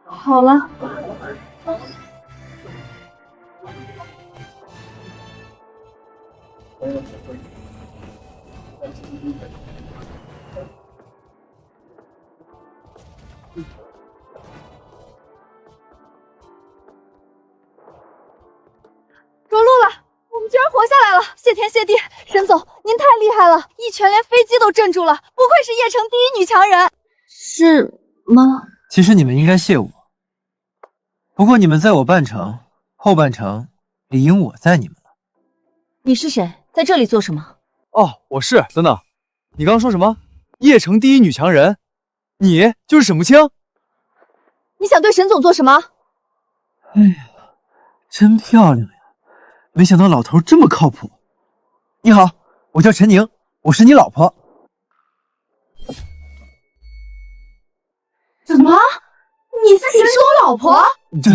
好了。着陆了，我们居然活下来了！谢天谢地，沈总，您太厉害了，一拳连飞机都镇住了，不愧是叶城第一女强人。是吗？其实你们应该谢我，不过你们在我半程，后半程也应我在你们了。你是谁？在这里做什么？哦，我是……等等，你刚刚说什么？叶城第一女强人？你就是沈慕清？你想对沈总做什么？哎呀，真漂亮呀！没想到老头这么靠谱。你好，我叫陈宁，我是你老婆。什么？你是我老婆？对，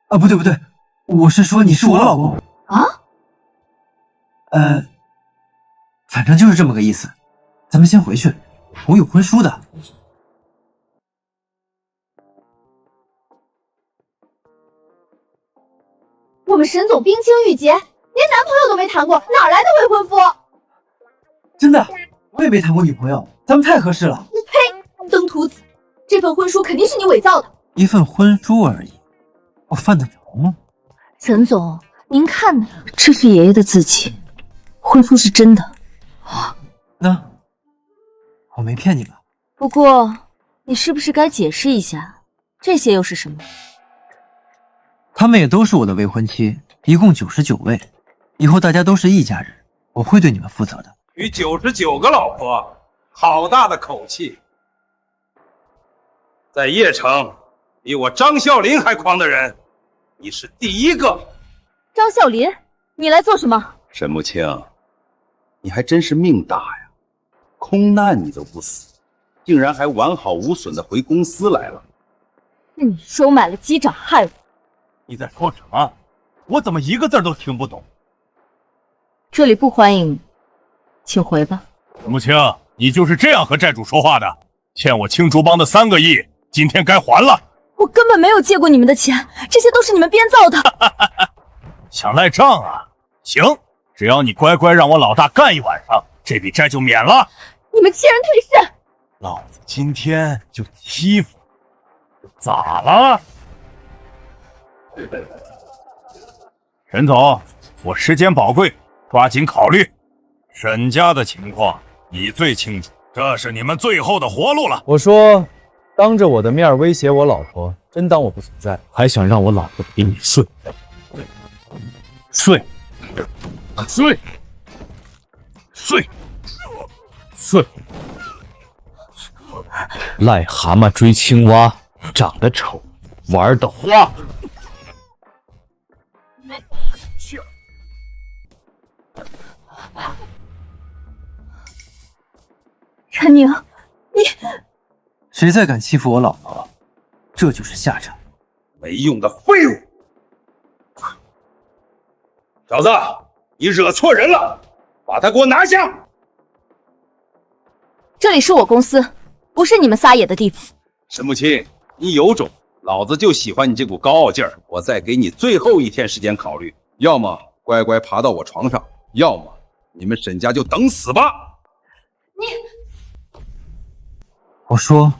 啊，不对，我是说你是我老婆啊？反正就是这么个意思。咱们先回去，我有婚书的。我们沈总冰清玉洁，连男朋友都没谈过，哪来的未婚夫？真的，我也没谈过女朋友，咱们太合适了。呸！登徒子，这份婚书肯定是你伪造的。一份婚书而已，我犯得着吗？沈总，您看呢？这是爷爷的字迹，婚书是真的。那我没骗你吧？不过，你是不是该解释一下，这些又是什么？他们也都是我的未婚妻，一共99位，以后大家都是一家人，我会对你们负责的。娶99个老婆，好大的口气！在邺城，比我张啸林还狂的人，你是第一个。张啸林，你来做什么？沈慕清，你还真是命大呀！空难你都不死，竟然还完好无损的回公司来了。是你收买了机长害我。你在说什么？我怎么一个字都听不懂？这里不欢迎你，请回吧。沈慕清，你就是这样和债主说话的？欠我青竹帮的3个亿，今天该还了。我根本没有借过你们的钱，这些都是你们编造的。想赖账啊？行，只要你乖乖让我老大干一晚上，这笔债就免了。你们欺人退甚！老子今天就欺负你，咋了？沈总，我时间宝贵，抓紧考虑。沈家的情况你最清楚，这是你们最后的活路了。我说，当着我的面威胁我老婆，真当我不存在，还想让我老婆给你睡？睡，睡，睡，睡！癞蛤蟆追青蛙，长得丑，玩得花。陈宁，你谁再敢欺负我老婆，这就是下场。没用的废物！小子，你惹错人了，把他给我拿下！这里是我公司，不是你们撒野的地方。沈慕清，你有种，老子就喜欢你这股高傲劲儿。我再给你最后1天时间考虑，要么乖乖爬到我床上，要么你们沈家就等死吧！我说，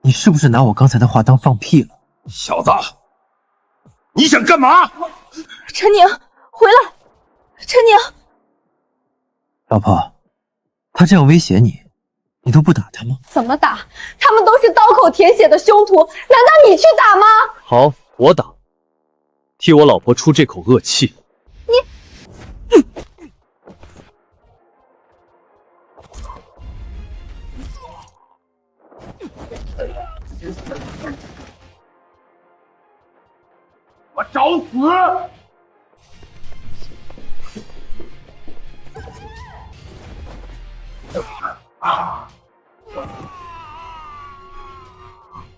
你是不是拿我刚才的话当放屁了？小子，你想干嘛？陈宁，回来！陈宁，老婆，他这样威胁你，你都不打他吗？怎么打？他们都是刀口舔血的凶徒，难道你去打吗？好，我打，替我老婆出这口恶气。我找死！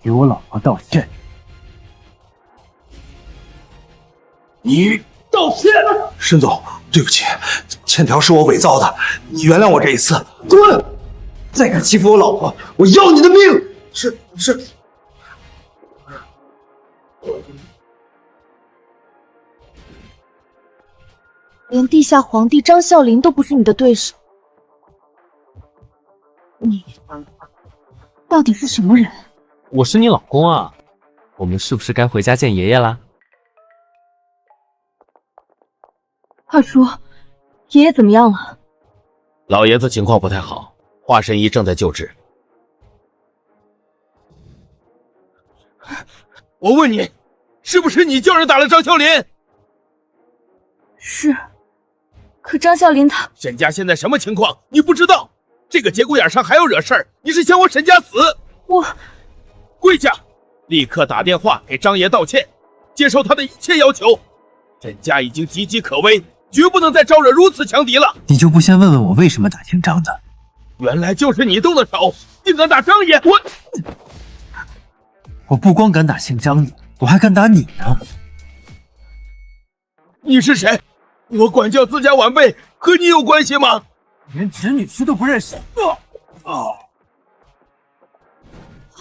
给我老婆道歉！你道歉！沈总，对不起，欠条是我伪造的，你原谅我这一次。滚！再敢欺负我老婆，我要你的命！是。连地下皇帝张啸林都不是你的对手，你到底是什么人？我是你老公啊，我们是不是该回家见爷爷啦？二叔，爷爷怎么样了？老爷子情况不太好，华神医正在救治。我问你，是不是你叫人打了张啸林？是。可张啸林他……沈家现在什么情况？你不知道？这个节骨眼上还要惹事儿，你是想我沈家死？我跪下，立刻打电话给张爷道歉，接受他的一切要求。沈家已经岌岌可危，绝不能再招惹如此强敌了。你就不先问问我为什么打姓张的？原来就是你动的手，竟敢打张爷！我不光敢打姓张的，我还敢打你呢。你是谁？我管教自家晚辈，和你有关系吗？连侄女婿都不认识。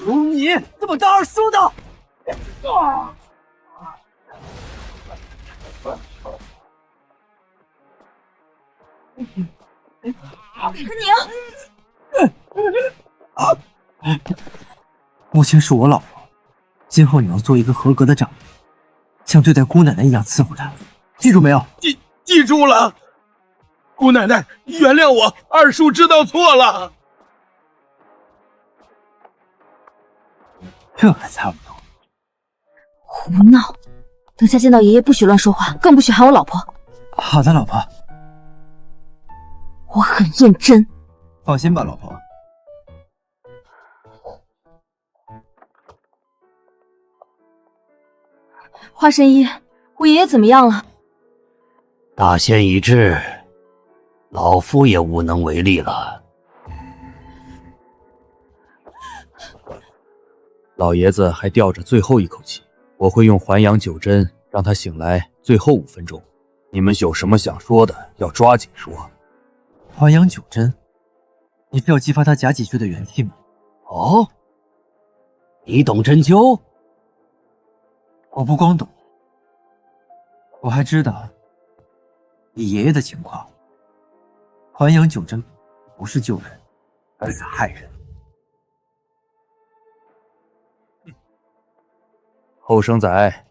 有你这么当二叔的！母亲是我老婆，今后你要做一个合格的长辈，像对待姑奶奶一样伺候她，记住没有？记住了。姑奶奶，原谅我，二叔知道错了。这还差不多。胡闹！等下见到爷爷，不许乱说话，更不许喊我老婆。好的，老婆。我很认真。放心吧，老婆。华神医，我爷爷怎么样了？大限已至，老夫也无能为力了。老爷子还吊着最后一口气，我会用还阳九针让他醒来最后5分钟。你们有什么想说的，要抓紧说。还阳九针，你是要激发他甲几穴的元气吗？哦，你懂针灸？我不光懂，我还知道你爷爷的情况。还阳九针不是救人，而是害人。后生仔，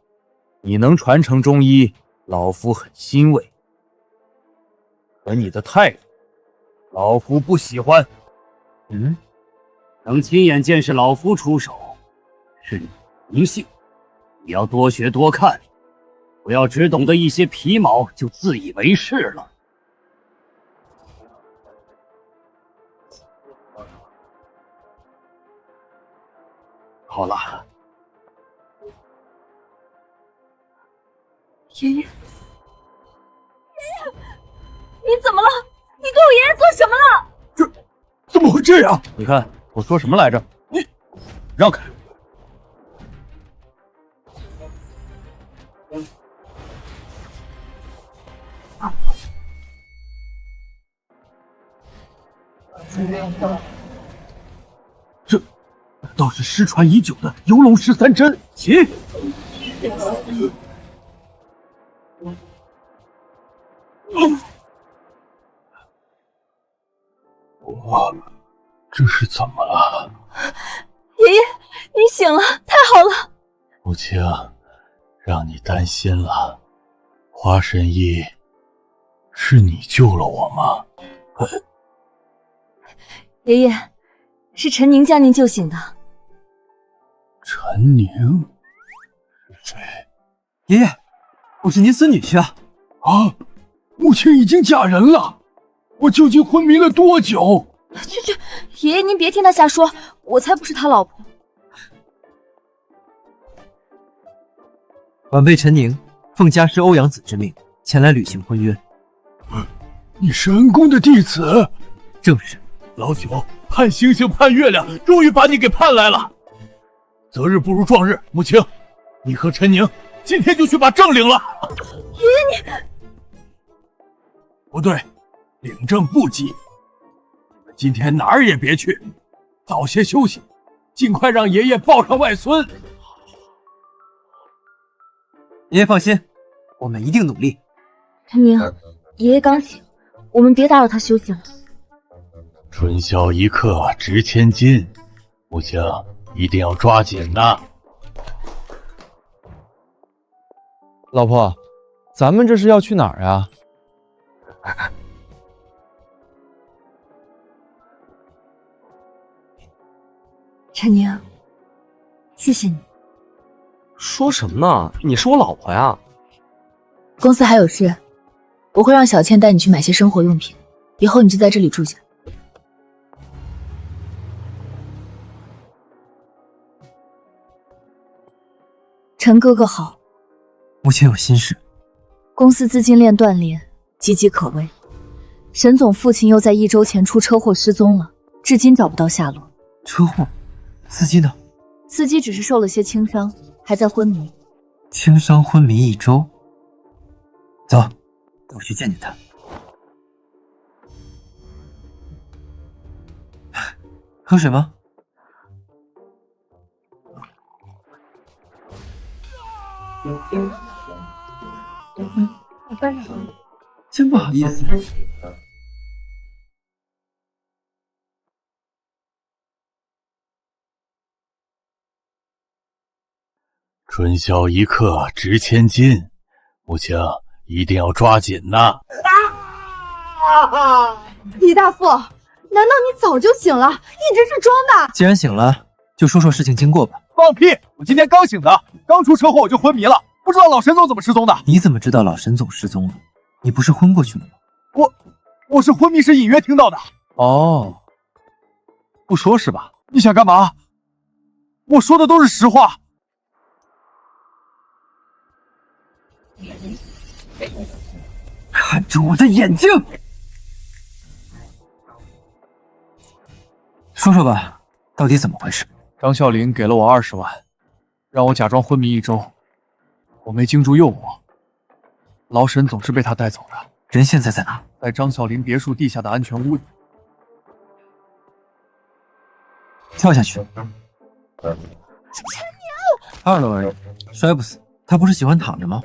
你能传承中医，老夫很欣慰。可你的态度，老夫不喜欢。能亲眼见识老夫出手，是你荣幸。你要多学多看，不要只懂得一些皮毛就自以为是了。好了，爷爷，爷爷，你怎么了？你对我爷爷做什么了？怎么会这样？你看我说什么来着？你让开！这难道是失传已久的游龙13针？起！我这是怎么了？爷爷，你醒了，太好了！母亲，让你担心了。华神医，是你救了我吗？爷爷，是陈宁将您救醒的。陈宁是谁？爷爷，我是您孙女婿啊！啊，母亲已经嫁人了，我究竟昏迷了多久？去，爷爷您别听他瞎说，我才不是他老婆。晚辈陈宁奉家师欧阳子之命前来履行婚约。你是恩公的弟子？正是。老九盼星星盼月亮，终于把你给盼来了。择日不如撞日，母亲，你和陈宁今天就去把证领了。爷爷你，对，领正不急。你们今天哪儿也别去，早些休息，尽快让爷爷抱上外孙。爷爷放心，我们一定努力。陈宁，爷爷刚醒，我们别打扰他休息了。春宵一刻值千金，母亲一定要抓紧呐！老婆，咱们这是要去哪儿呀？陈宁，谢谢你。说什么呢？你是我老婆呀！公司还有事，我会让小倩带你去买些生活用品，以后你就在这里住下。陈哥哥好。母亲有心事。公司资金链断裂，岌岌可危。沈总父亲又在1周前出车祸失踪了，至今找不到下落。车祸？司机呢？司机只是受了些轻伤，还在昏迷。轻伤昏迷1周。走，带我去见见他。喝水吗？真不好意思。春宵一刻值千金，母亲一定要抓紧呐！李大富，难道你早就醒了，一直是装的？既然醒了，就说说事情经过吧。放屁！我今天刚醒的，刚出车祸我就昏迷了，不知道老沈总怎么失踪的。你怎么知道老沈总失踪了？你不是昏过去了吗？我是昏迷时隐约听到的。哦，不说是吧？你想干嘛？我说的都是实话。看着我的眼睛，说说吧，到底怎么回事？张啸林给了我20万，让我假装昏迷1周，我没经住诱惑，老沈总是被他带走的。人现在在哪？在张啸林别墅地下的安全屋里。跳下去。2楼而已，摔不死。他不是喜欢躺着吗？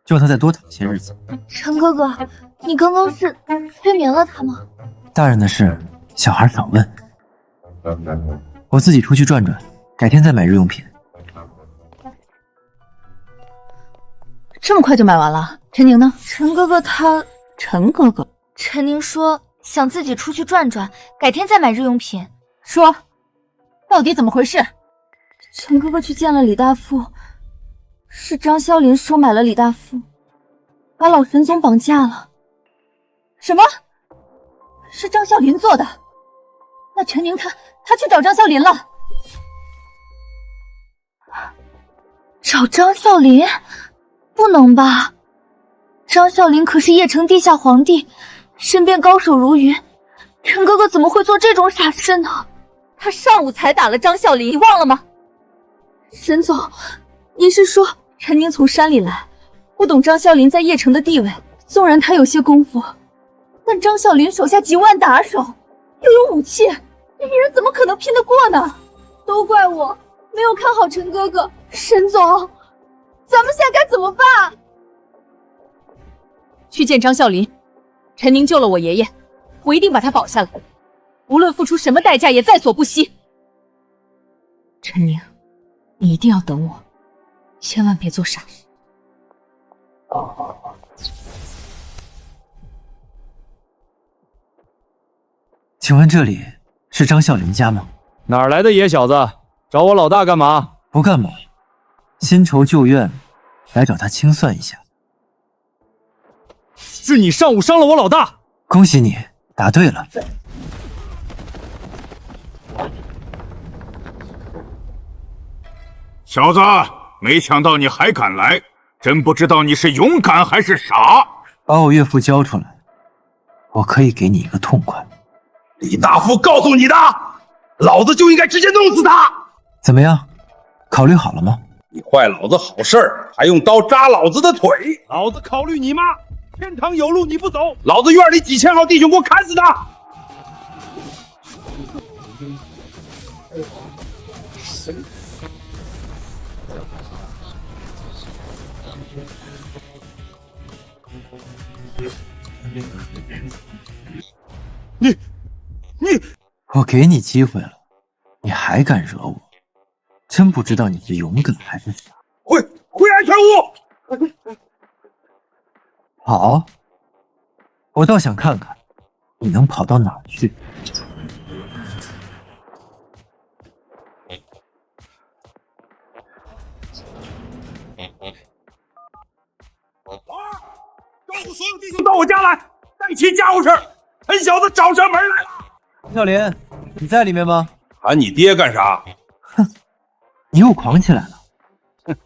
就让他再多躺些日子。陈哥哥，你刚刚是催眠了他吗？大人的事，小孩少问。我自己出去转转，改天再买日用品。这么快就买完了？陈宁呢？陈哥哥他……陈哥哥，陈宁说想自己出去转转，改天再买日用品。说，到底怎么回事？陈哥哥去见了李大富，是张啸林收买了李大富，把老沈总绑架了。什么？是张啸林做的？那陈宁他去找张啸林了？找张啸林？不能吧？张啸林可是邺城地下皇帝，身边高手如云，陈哥哥怎么会做这种傻事呢？他上午才打了张啸林，你忘了吗？沈总，您是说陈宁从山里来，不懂张啸林在邺城的地位，纵然他有些功夫，但张啸林手下几万打手，又有武器，这一人怎么可能拼得过呢？都怪我没有看好陈哥哥。沈总，咱们现在该怎么办？去见张啸林，陈宁救了我爷爷，我一定把他保下来，无论付出什么代价也在所不惜。陈宁，你一定要等我，千万别做傻事。请问这里是张啸林家吗？哪儿来的野小子？找我老大干嘛？不干嘛，新仇旧怨，来找他清算一下。是你上午伤了我老大。恭喜你，答对了。小子，没想到你还敢来，真不知道你是勇敢还是傻。把我岳父交出来，我可以给你一个痛快。李大富告诉你的，老子就应该直接弄死他。怎么样，考虑好了吗？你坏老子好事儿，还用刀扎老子的腿？老子考虑你妈！天堂有路你不走，老子院里几千号弟兄给我砍死他！你，我给你机会了，你还敢惹我？真不知道你是勇敢还是傻。回安全屋。好，我倒想看看你能跑到哪儿去。告诉所有弟兄到我家来，带齐家伙事儿。陈小子找上门来了。陈小林，你在里面吗？喊你爹干啥？你又狂起来了。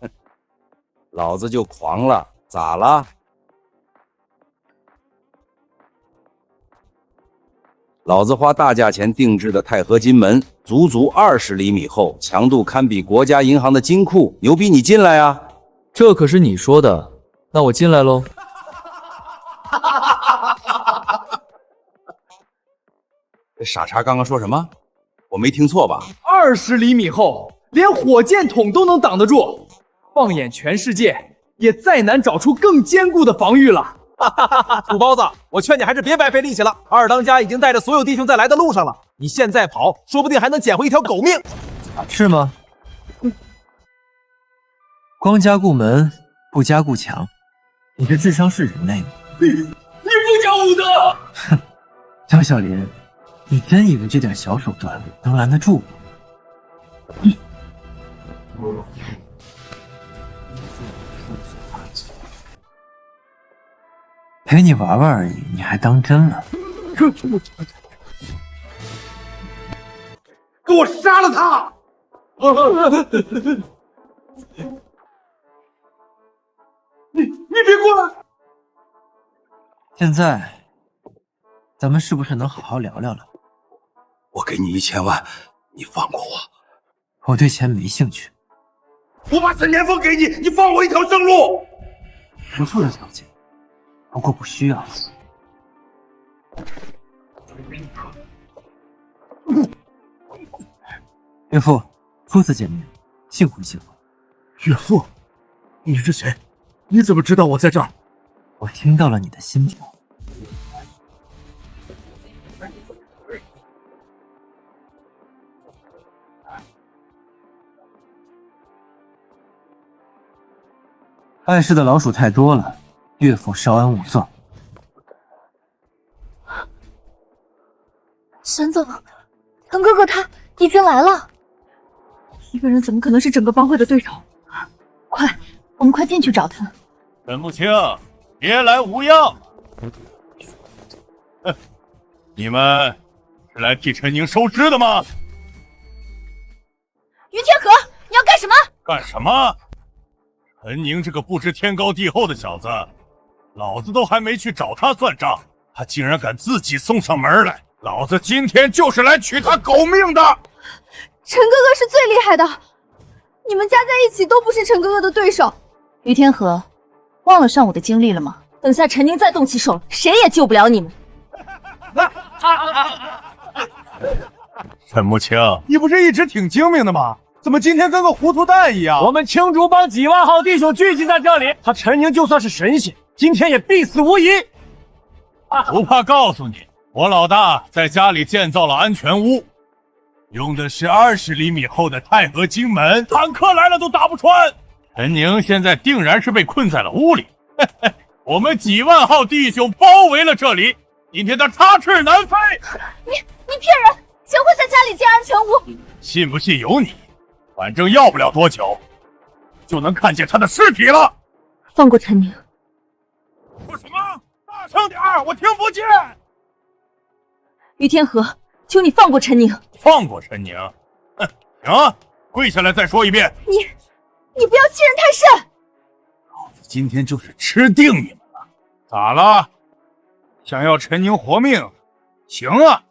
老子就狂了，咋了？老子花大价钱定制的钛合金门，足足20厘米厚，强度堪比国家银行的金库，牛逼你进来啊！这可是你说的，那我进来喽。这傻叉刚刚说什么？我没听错吧？20厘米厚，连火箭筒都能挡得住。放眼全世界，也再难找出更坚固的防御了。土包子，我劝你还是别白费力气了。二当家已经带着所有弟兄在来的路上了，你现在跑，说不定还能捡回一条狗命。是吗？光加固门，不加固墙，你这智商是人类吗？你不讲武德！哼，张小林，你真以为这点小手段能拦得住我？陪你玩玩而已，你还当真了？给我杀了他！你别过来！现在，咱们是不是能好好聊聊了？我给你1000万，你放过我。我对钱没兴趣。我把沈连峰给你，你放我一条生路。不错的条件，不过不需要。岳父，初次见面，幸会幸会。岳父，你是谁？你怎么知道我在这儿？我听到了你的心跳。碍事的老鼠太多了，岳父稍安勿躁。沈总，陈哥哥他已经来了。一个人怎么可能是整个帮会的对手？快，我们快进去找他。沈慕清，别来无恙。你们是来替陈宁收尸的吗？于天河，你要干什么？干什么？陈宁这个不知天高地厚的小子，老子都还没去找他算账，他竟然敢自己送上门来！老子今天就是来取他狗命的！陈哥哥是最厉害的，你们加在一起都不是陈哥哥的对手。于天河，忘了上午的经历了吗？等下陈宁再动起手了，谁也救不了你们。沈慕清，你不是一直挺精明的吗？怎么今天跟个糊涂蛋一样？我们青竹帮几万号弟兄聚集在这里，他陈宁就算是神仙，今天也必死无疑。不怕告诉你，我老大在家里建造了安全屋，用的是20厘米厚的钛合金门，坦克来了都打不穿。陈宁现在定然是被困在了屋里，我们几万号弟兄包围了这里，今天他插翅难飞。你骗人！谁会在家里建安全屋？信不信由你，反正要不了多久，就能看见他的尸体了。放过陈宁！说什么？大声点儿，我听不见。于天河，求你放过陈宁！放过陈宁？哼，行，跪下来再说一遍。你不要欺人太甚！老子今天就是吃定你们了。咋了？想要陈宁活命？行啊，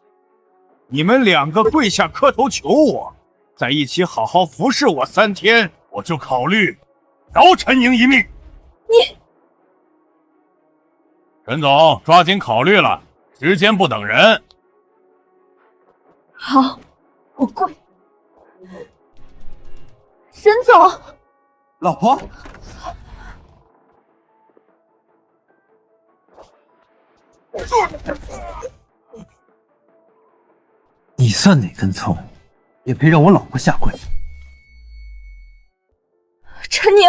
你们2个跪下磕头求我，在一起好好服侍我3天，我就考虑饶陈宁一命。陈总，抓紧考虑了，时间不等人。好，我跪。沈总，老婆，你算哪根葱，也配让我老婆下跪？陈宁，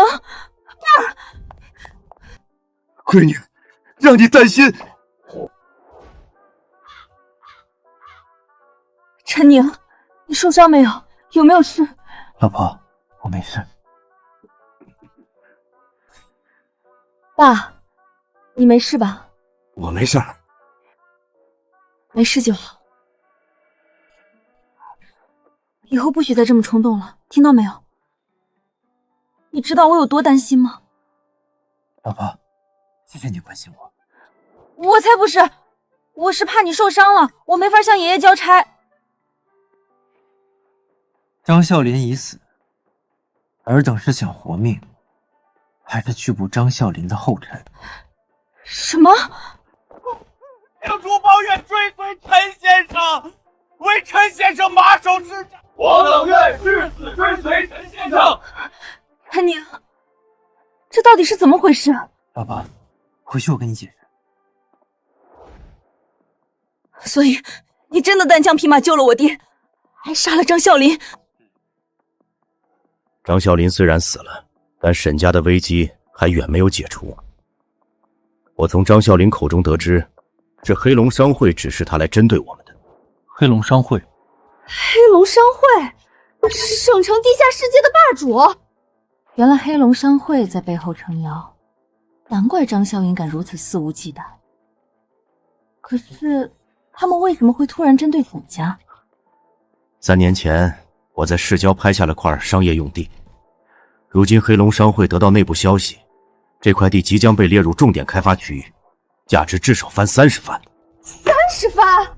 闺女，让你担心。陈宁，你受伤没有？有没有事？老婆，我没事。爸，你没事吧？我没事。没事就好。以后不许再这么冲动了，听到没有？你知道我有多担心吗？老婆，谢谢你关心我。我才不是，我是怕你受伤了，我没法向爷爷交差。张啸林已死，尔等是想活命，还是去步张啸林的后尘？什么？领主抱怨追随陈先生，为陈先生马首是瞻。我等愿誓死追随陈先生。陈宁，这到底是怎么回事？老婆，回去我跟你解释。所以你真的单枪匹马救了我爹，还杀了张啸林。张啸林虽然死了，但沈家的危机还远没有解除。我从张啸林口中得知，是黑龙商会指示他来针对我们的。黑龙商会？黑龙商会，省城地下世界的霸主。原来黑龙商会在背后撑腰，难怪张啸林敢如此肆无忌惮。可是他们为什么会突然针对沈家？3年前，我在市郊拍下了块商业用地。如今黑龙商会得到内部消息，这块地即将被列入重点开发区域，价值至少翻30番。30番？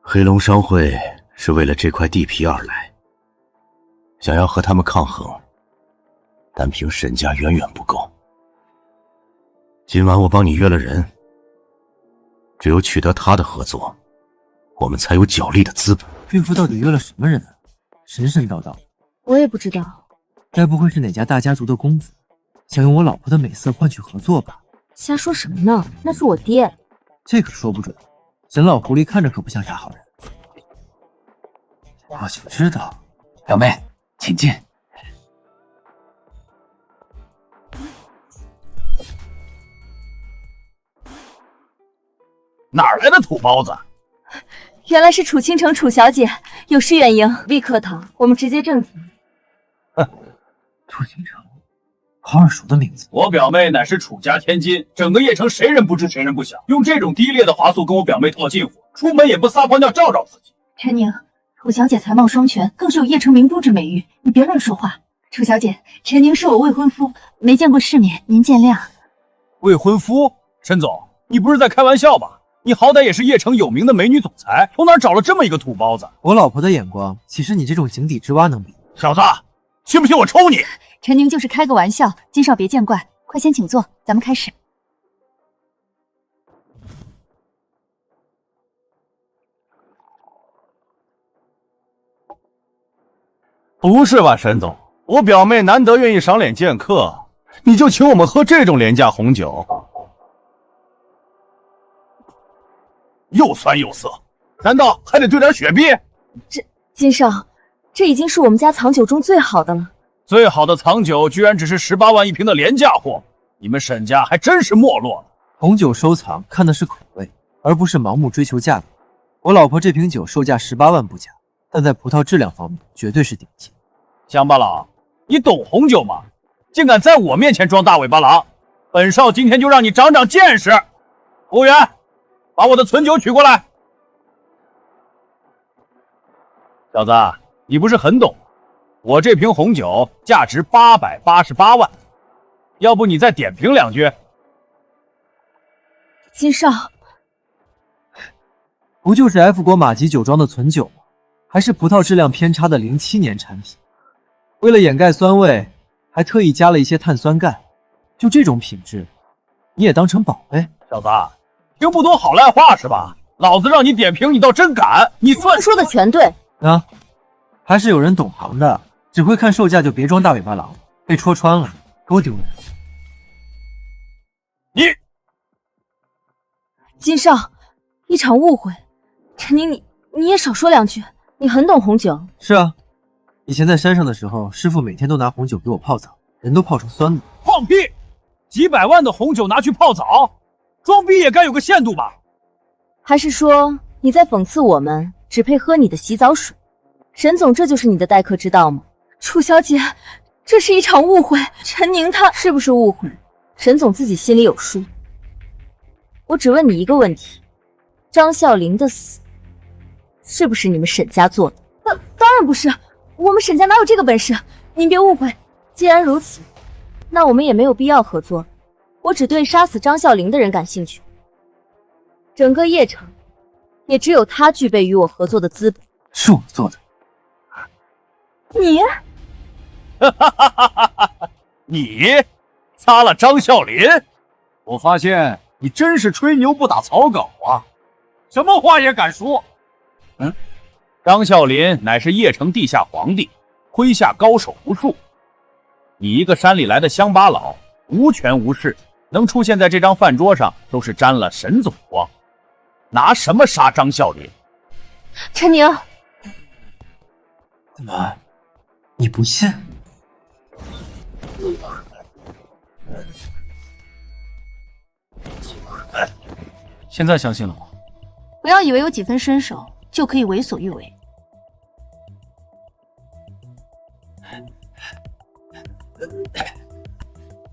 黑龙商会是为了这块地皮而来，想要和他们抗衡，单凭沈家远远不够。今晚我帮你约了人，只有取得他的合作，我们才有角力的资本。岳父到底约了什么人啊？神神叨叨。我也不知道。该不会是哪家大家族的公子，想用我老婆的美色换取合作吧？瞎说什么呢？那是我爹。这可说不准。沈老狐狸看着可不像啥好人。我就知道。表妹，请进。哪儿来的土包子？原来是楚倾城楚小姐，有失远迎，未客套，我们直接正题。楚倾城，好耳熟的名字。我表妹乃是楚家千金，整个邺城谁人不知谁人不晓，用这种低劣的话术跟我表妹套近乎，出门也不撒泡尿照照自己。陈宁，楚小姐才貌双全，更是有邺城明珠之美誉，你别乱说话。楚小姐，陈宁是我未婚夫，没见过世面，您见谅。未婚夫？陈总，你不是在开玩笑吧？你好歹也是邺城有名的美女总裁，从哪儿找了这么一个土包子？我老婆的眼光，岂是你这种井底之蛙能比？小子，信不信我抽你？陈宁就是开个玩笑，金少别见怪，快先请坐，咱们开始。不是吧，沈总？我表妹难得愿意赏脸见客，你就请我们喝这种廉价红酒？又酸又涩，难道还得兑点雪碧？金少，这已经是我们家藏酒中最好的了。最好的藏酒居然只是18万一瓶的廉价货，你们沈家还真是没落了。红酒收藏看的是口味，而不是盲目追求价格。我老婆这瓶酒售价18万不假，但在葡萄质量方面绝对是顶级。乡巴佬，你懂红酒吗？竟敢在我面前装大尾巴狼！本少今天就让你长长见识。服务员，把我的存酒取过来。小子，你不是很懂？我这瓶红酒价值888万，要不你再点评2句？金少，不就是 F 国马吉酒庄的存酒吗？还是葡萄质量偏差的07年产品。为了掩盖酸味，还特意加了一些碳酸钙。就这种品质，你也当成宝贝？小子，听不懂好赖话是吧？老子让你点评，你倒真敢！你算说的全对啊，还是有人懂行的，只会看售价就别装大尾巴狼，被戳穿了多丢人。你金少，一场误会。陈宁，你也少说两句，你很懂红酒。是啊，以前在山上的时候，师傅每天都拿红酒给我泡澡，人都泡成酸了。放屁！几百万的红酒拿去泡澡，装逼也该有个限度吧？还是说你在讽刺我们只配喝你的洗澡水？沈总，这就是你的待客之道吗？楚小姐，这是一场误会。陈宁他是不是误会？沈总自己心里有数。我只问你一个问题：张啸林的死是不是你们沈家做的？当然不是，我们沈家哪有这个本事？您别误会。既然如此，那我们也没有必要合作。我只对杀死张啸林的人感兴趣。整个邺城，也只有他具备与我合作的资本。是我做的。你？你杀了张啸林？我发现你真是吹牛不打草稿啊！什么话也敢说？张啸林乃是邺城地下皇帝，麾下高手无数。你一个山里来的乡巴佬，无权无势，能出现在这张饭桌上，都是沾了沈总光。拿什么杀张啸林？陈宁，怎么，你不信？现在相信了吗？不要以为有几分身手就可以为所欲为。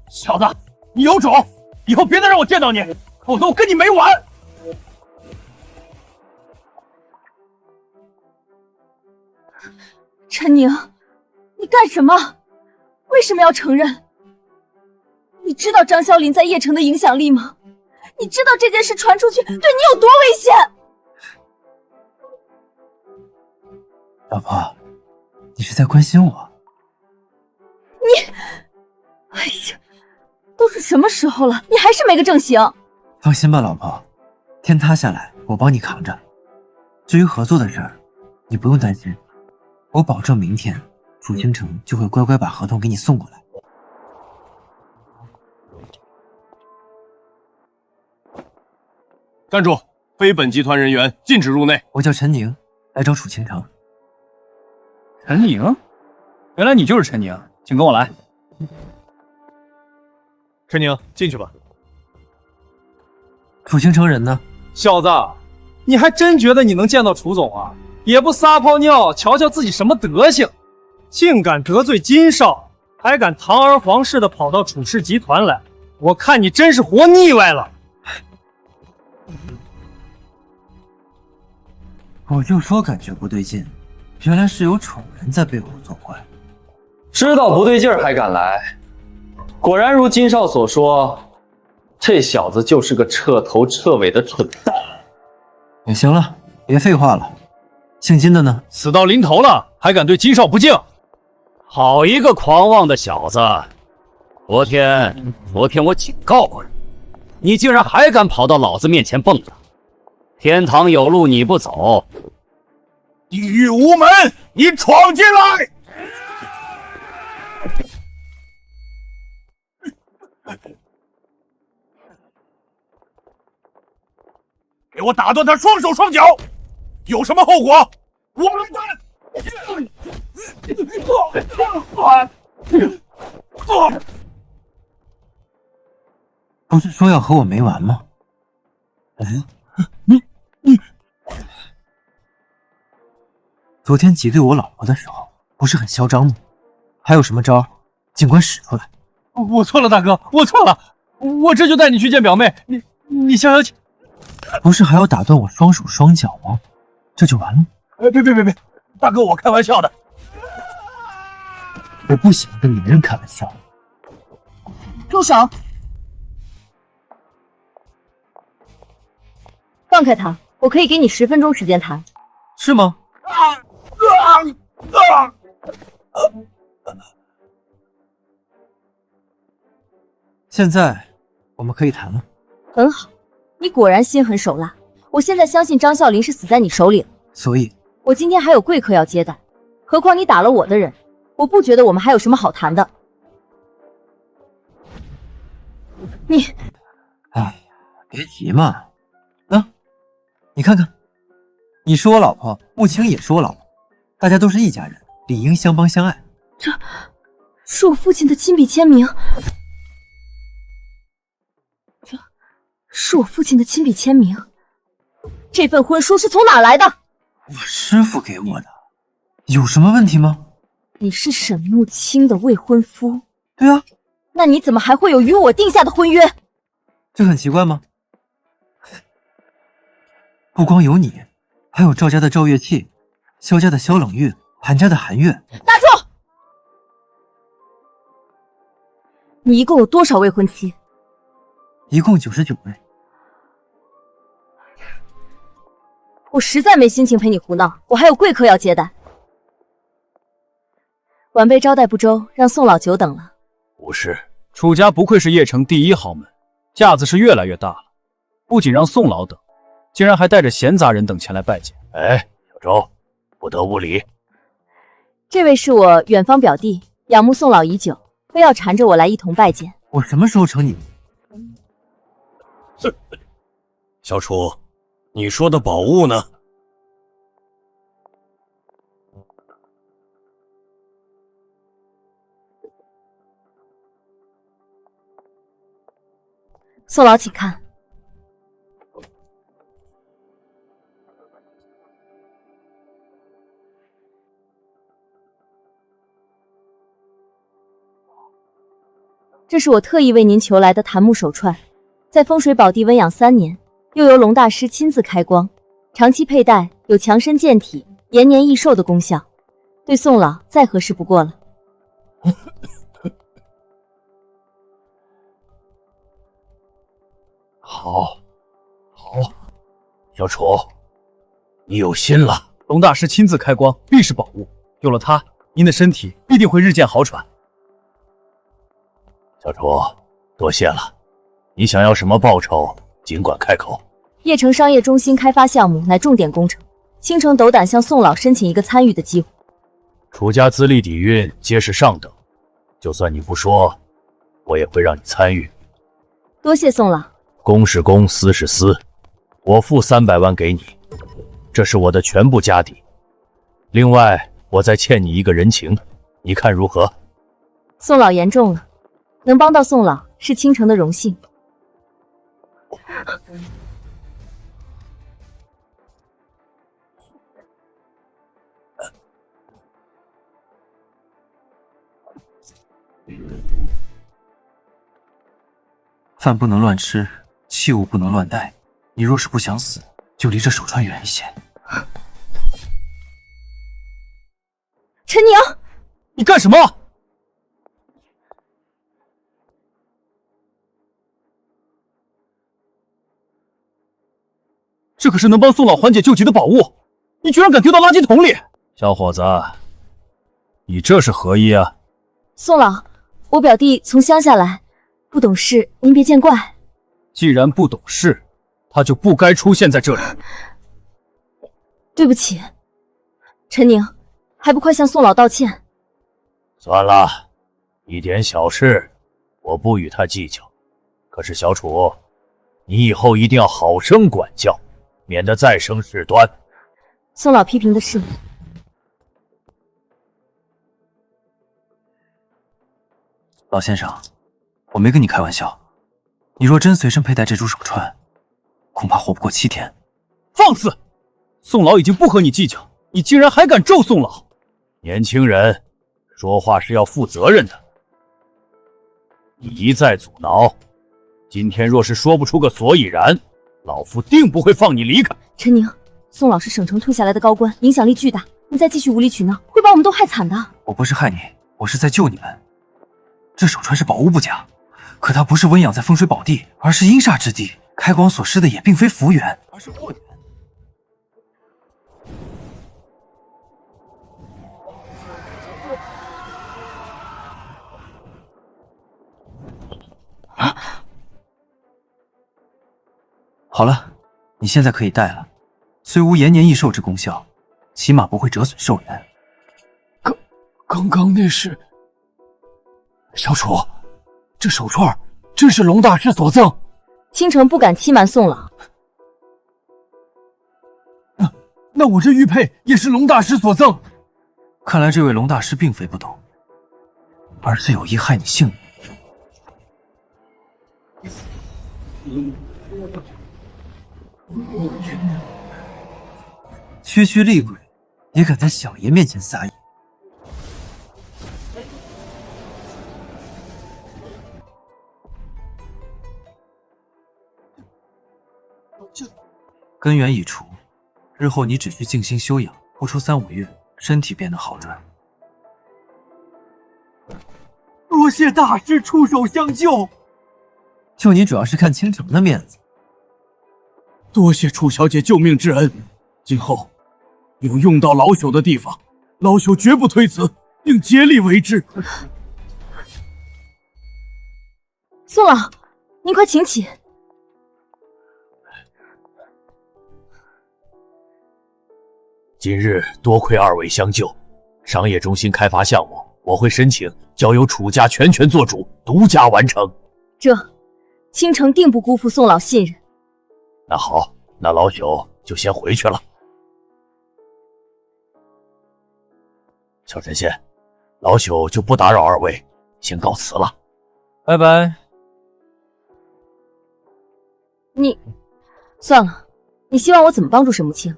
小子，你有种！以后别再让我见到你，否则我跟你没完！陈宁，你干什么？为什么要承认？你知道张啸林在邺城的影响力吗？你知道这件事传出去对你有多危险？老婆，你是在关心我？哎呀，都是什么时候了，你还是没个正形。放心吧，老婆，天塌下来我帮你扛着。至于合作的事儿，你不用担心，我保证明天楚清城就会乖乖把合同给你送过来。站住！非本集团人员禁止入内。我叫陈宁，来找楚清城。陈宁？原来你就是陈宁，请跟我来。陈宁，进去吧。楚清城人呢？小子，你还真觉得你能见到楚总啊？也不撒泡尿，瞧瞧自己什么德行，竟敢得罪金少，还敢堂而皇室的跑到楚氏集团来，我看你真是活腻歪了。我就说感觉不对劲，原来是有丑人在背后作怪。知道不对劲儿还敢来，果然如金少所说，这小子就是个彻头彻尾的蠢蛋。也行了，别废话了。姓金的呢？死到临头了，还敢对金少不敬？好一个狂妄的小子！昨天我警告过你，你竟然还敢跑到老子面前蹦跶！天堂有路你不走，地狱无门你闯进来！给我打断他双手双脚，有什么后果我来担。不是说要和我没完吗？哎，昨天挤兑我老婆的时候，不是很嚣张吗？还有什么招，尽管使出来。我错了，大哥，我错了，我这就带你去见表妹。你消消气。不是还要打断我双手双脚吗？这就完了？别，大哥，我开玩笑的。我不喜欢跟男人开玩笑。住手！放开他，我可以给你10分钟时间谈。是吗？现在我们可以谈了。很好，你果然心狠手辣。我现在相信张啸林是死在你手里了。所以，我今天还有贵客要接待，何况你打了我的人，我不觉得我们还有什么好谈的。你，哎呀，别急嘛。你看看，你是我老婆，穆青也是我老婆，大家都是一家人，理应相帮相爱。这是我父亲的亲笔签名，这是我父亲的亲笔签名。这份婚书是从哪来的？我师父给我的，有什么问题吗？你是沈穆青的未婚夫？对啊。那你怎么还会有与我定下的婚约？这很奇怪吗？不光有你，还有赵家的赵月气，萧家的萧冷月，韩家的韩月。打住！你一共有多少未婚妻？一共99位。我实在没心情陪你胡闹，我还有贵客要接待。晚辈招待不周，让宋老久等了。不是，楚家不愧是邺城第一豪门，架子是越来越大了。不仅让宋老等，竟然还带着闲杂人等前来拜见。哎，小周，不得无礼。这位是我远方表弟，仰慕宋老已久，非要缠着我来一同拜见。我什么时候成你？小楚，你说的宝物呢？宋老，请看。这是我特意为您求来的檀木手串，在风水宝地温养3年，又由龙大师亲自开光，长期佩戴有强身健体、延年益寿的功效，对宋老再合适不过了。好，小楚，你有心了。龙大师亲自开光，必是宝物，有了它，您的身体必定会日渐好转。小楚，多谢了。你想要什么报酬，尽管开口。邺城商业中心开发项目乃重点工程，倾城斗胆向宋老申请一个参与的机会。楚家资历底蕴皆是上等，就算你不说，我也会让你参与。多谢宋老。公是公，私是私，我付300万给你，这是我的全部家底。另外，我再欠你一个人情，你看如何？宋老言重了，能帮到宋老是倾城的荣幸。饭不能乱吃，器物不能乱带。你若是不想死，就离这手串远一些。陈宁，你干什么？这可是能帮宋老缓解救急的宝物，你居然敢丢到垃圾桶里！小伙子，你这是何意啊？宋老，我表弟从乡下来，不懂事，您别见怪。既然不懂事，他就不该出现在这里。对不起，陈宁，还不快向宋老道歉？算了，一点小事，我不与他计较。可是小楚，你以后一定要好生管教，免得再生事端。宋老批评的是你。老先生，我没跟你开玩笑。你若真随身佩戴这株手串，恐怕活不过7天。放肆！宋老已经不和你计较，你竟然还敢咒宋老！年轻人，说话是要负责任的。你一再阻挠，今天若是说不出个所以然，老夫定不会放你离开。陈宁，宋老是省城退下来的高官，影响力巨大，你再继续无理取闹，会把我们都害惨的。我不是害你，我是在救你们。这手串是宝物不假，可它不是温养在风水宝地，而是阴煞之地。开光所施的也并非福缘，而是祸缘。好了，你现在可以带了，虽无延年益寿之功效，起码不会折损寿元。刚刚那是小楚，这手串真是龙大师所赠。倾城不敢欺瞒宋老。那我这玉佩也是龙大师所赠。看来这位龙大师并非不懂，而是有意害你性命。区区厉鬼，也敢在小爷面前撒野？根源已除，日后你只需静心修养，不出3、5月，身体便能好转。多谢大师出手相救。救你主要是看倾城的面子。多谢楚小姐救命之恩，今后有用到老朽的地方，老朽绝不推辞，并竭力为之。宋老，您快请起。今日多亏二位相救，商业中心开发项目我会申请交由楚家全权做主，独家完成。倾城定不辜负宋老信任。那好，那老朽就先回去了。小神仙，老朽就不打扰二位，先告辞了。拜拜。算了，你希望我怎么帮助沈慕清？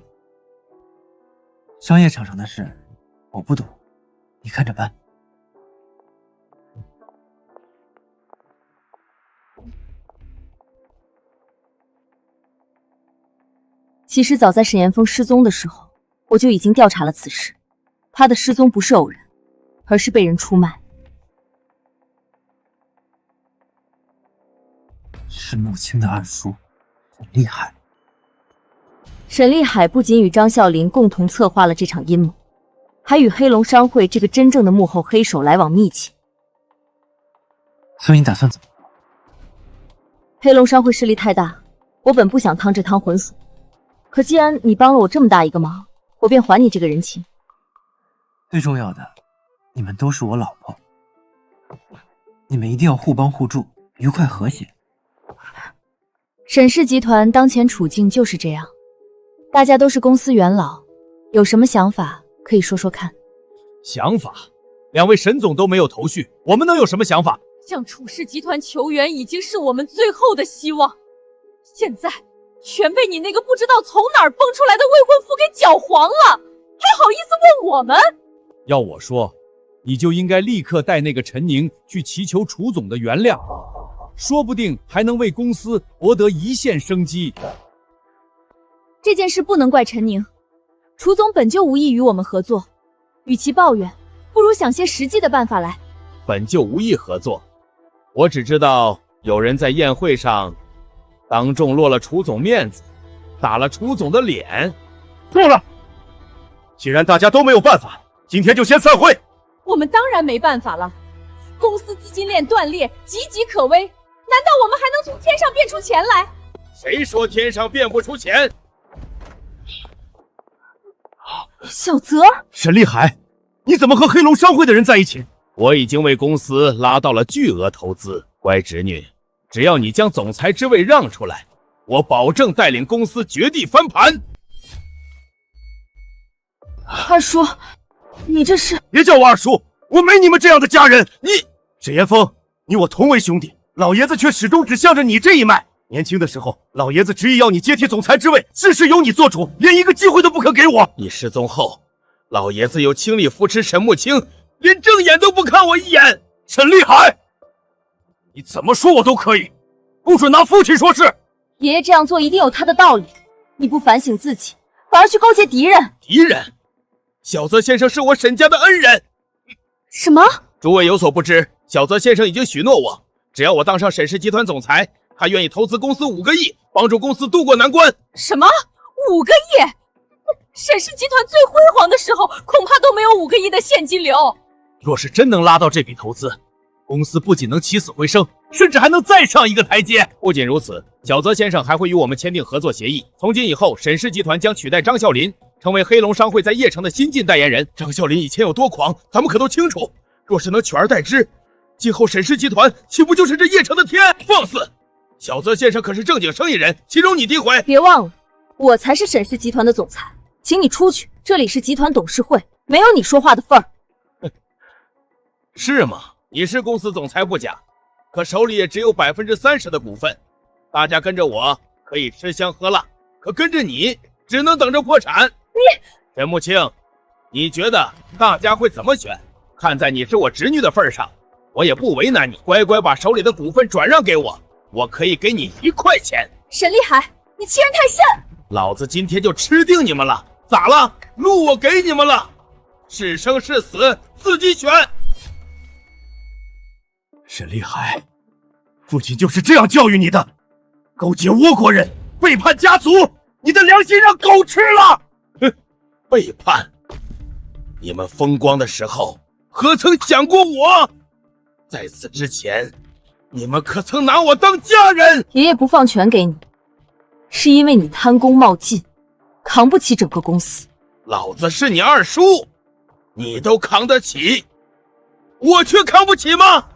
商业场上的事我不懂，你看着办。其实早在沈岩峰失踪的时候，我就已经调查了此事。他的失踪不是偶然，而是被人出卖。是穆青的暗书，很厉害。沈厉海不仅与张啸林共同策划了这场阴谋，还与黑龙商会这个真正的幕后黑手来往密切。所以你打算怎么？黑龙商会势力太大，我本不想趟这趟浑水，可既然你帮了我这么大一个忙，我便还你这个人情。最重要的，你们都是我老婆，你们一定要互帮互助，愉快和谐。沈氏集团当前处境就是这样，大家都是公司元老，有什么想法可以说说看。想法？两位沈总都没有头绪，我们能有什么想法？向楚氏集团求援已经是我们最后的希望，现在全被你那个不知道从哪儿蹦出来的未婚夫给搅黄了，还好意思问我们？要我说，你就应该立刻带那个陈宁去祈求楚总的原谅，说不定还能为公司博得一线生机。这件事不能怪陈宁，楚总本就无意与我们合作，与其抱怨，不如想些实际的办法来。本就无意合作，我只知道有人在宴会上当众落了楚总面子，打了楚总的脸。够了！既然大家都没有办法，今天就先散会。我们当然没办法了，公司资金链断裂，岌岌可危，难道我们还能从天上变出钱来？谁说天上变不出钱？小泽，沈厉海，你怎么和黑龙商会的人在一起？我已经为公司拉到了巨额投资，乖侄女，只要你将总裁之位让出来，我保证带领公司绝地翻盘。二叔，你这是……别叫我二叔，我没你们这样的家人。沈岩峰，你我同为兄弟，老爷子却始终只向着你这一脉。年轻的时候，老爷子执意要你接替总裁之位，事事由你做主，连一个机会都不肯给我。你失踪后，老爷子又倾力扶持沈慕清，连正眼都不看我一眼。沈厉海，你怎么说我都可以，不准拿父亲说事。爷爷这样做一定有他的道理，你不反省自己，反而去勾结敌人。敌人？小泽先生是我沈家的恩人。什么？诸位有所不知，小泽先生已经许诺我，只要我当上沈氏集团总裁，他愿意投资公司5个亿，帮助公司渡过难关。什么？5个亿？沈氏集团最辉煌的时候，恐怕都没有5个亿的现金流。若是真能拉到这笔投资，公司不仅能起死回生，甚至还能再上一个台阶。不仅如此，小泽先生还会与我们签订合作协议。从今以后，沈氏集团将取代张啸林，成为黑龙商会在邺城的新晋代言人。张啸林以前有多狂，咱们可都清楚。若是能取而代之，今后沈氏集团岂不就是这邺城的天？放肆！小泽先生可是正经生意人，岂容你诋毁？别忘了，我才是沈氏集团的总裁，请你出去，这里是集团董事会，没有你说话的份儿。是吗？你是公司总裁不假，可手里也只有30%的股份。大家跟着我可以吃香喝辣，可跟着你只能等着破产。沈慕清，你觉得大家会怎么选？看在你是我侄女的份上，我也不为难你，乖乖把手里的股份转让给我，我可以给你1块钱。沈厉海，你欺人太甚！老子今天就吃定你们了！咋了？路我给你们了，是生是死自己选。沈厉海，父亲就是这样教育你的，勾结倭国人，背叛家族，你的良心让狗吃了！哼，背叛！你们风光的时候，何曾想过我？在此之前，你们可曾拿我当家人？爷爷不放权给你，是因为你贪功冒进，扛不起整个公司。老子是你二叔，你都扛得起，我却扛不起吗？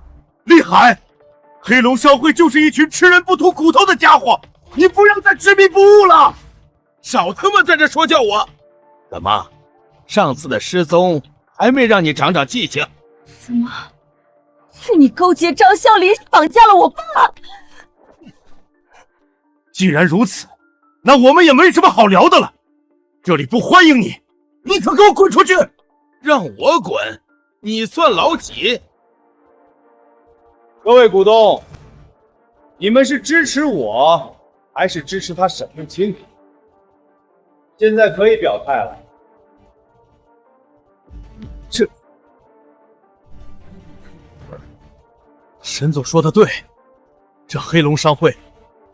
厉害！黑龙商会就是一群吃人不吐骨头的家伙，你不要再执迷不悟了！少他妈在这说教我！怎么，上次的失踪还没让你长长记性？怎么，是你勾结张啸林绑架了我爸？既然如此，那我们也没什么好聊的了。这里不欢迎你，立刻给我滚出去！让我滚？你算老几？各位股东，你们是支持我，还是支持他沈慕清？现在可以表态了。沈总说的对，这黑龙商会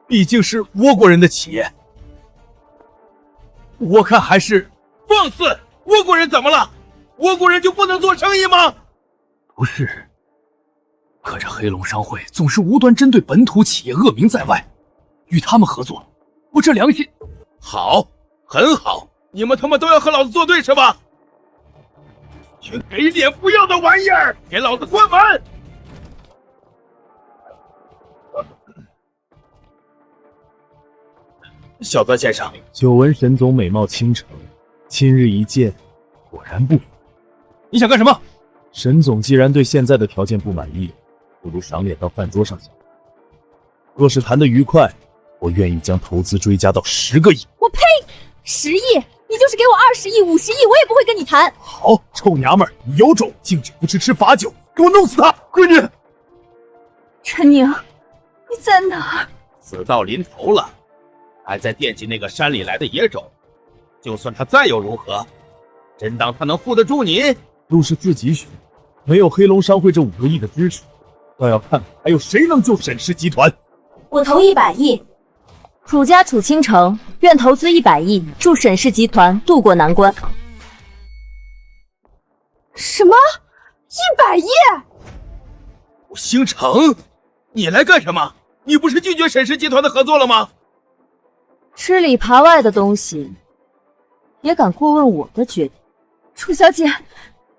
毕竟是倭国人的企业，我看还是……放肆！倭国人怎么了？倭国人就不能做生意吗？不是，可这黑龙商会总是无端针对本土企业恶名在外，与他们合作，我这良心……好，很好，你们他妈都要和老子作对是吧？群给脸不要的玩意儿，给老子关门！小泽先生，久闻沈总美貌倾城，今日一见，果然不符。你想干什么？沈总既然对现在的条件不满意，不如赏脸到饭桌上讲。若是谈得愉快，我愿意将投资追加到10个亿。我呸！10亿，你就是给我20亿、50亿，我也不会跟你谈。好，臭娘们儿，你有种，净指不吃罚酒，给我弄死他！闺女，陈宁，你在哪儿？死到临头了，还在惦记那个山里来的野种。就算他再又如何，真当他能护得住你？路是自己选，没有黑龙商会这5个亿的支持，倒要看看还有谁能救沈氏集团。我投100亿。楚家楚青城愿投资100亿，助沈氏集团渡过难关。什么？100亿？楚星城，你来干什么？你不是拒绝沈氏集团的合作了吗？吃里扒外的东西，也敢过问我的决定？楚小姐，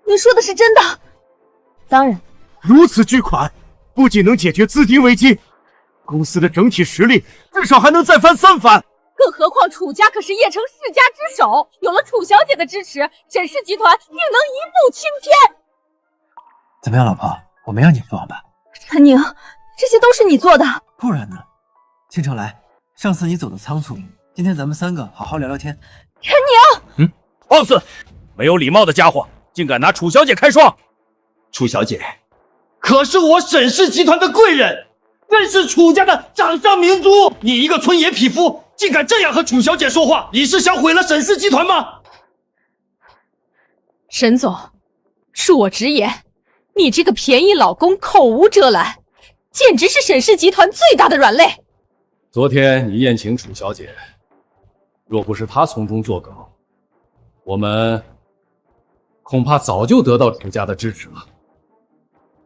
你说的是真的？当然。如此巨款，不仅能解决资金危机，公司的整体实力至少还能再翻3番。更何况楚家可是邺城世家之首，有了楚小姐的支持，沈氏集团定能一步青天。怎么样，老婆？我没让你失望吧？陈宁，这些都是你做的。不然呢？青城来，上次你走的仓促，今天咱们3个好好聊聊天。陈宁，放肆！没有礼貌的家伙，竟敢拿楚小姐开涮！楚小姐，可是我沈氏集团的贵人，更是楚家的掌上明珠。你一个村野匹夫，竟敢这样和楚小姐说话，你是想毁了沈氏集团吗？沈总，恕我直言，你这个便宜老公口无遮拦，简直是沈氏集团最大的软肋。昨天你宴请楚小姐，若不是她从中作梗，我们恐怕早就得到楚家的支持了，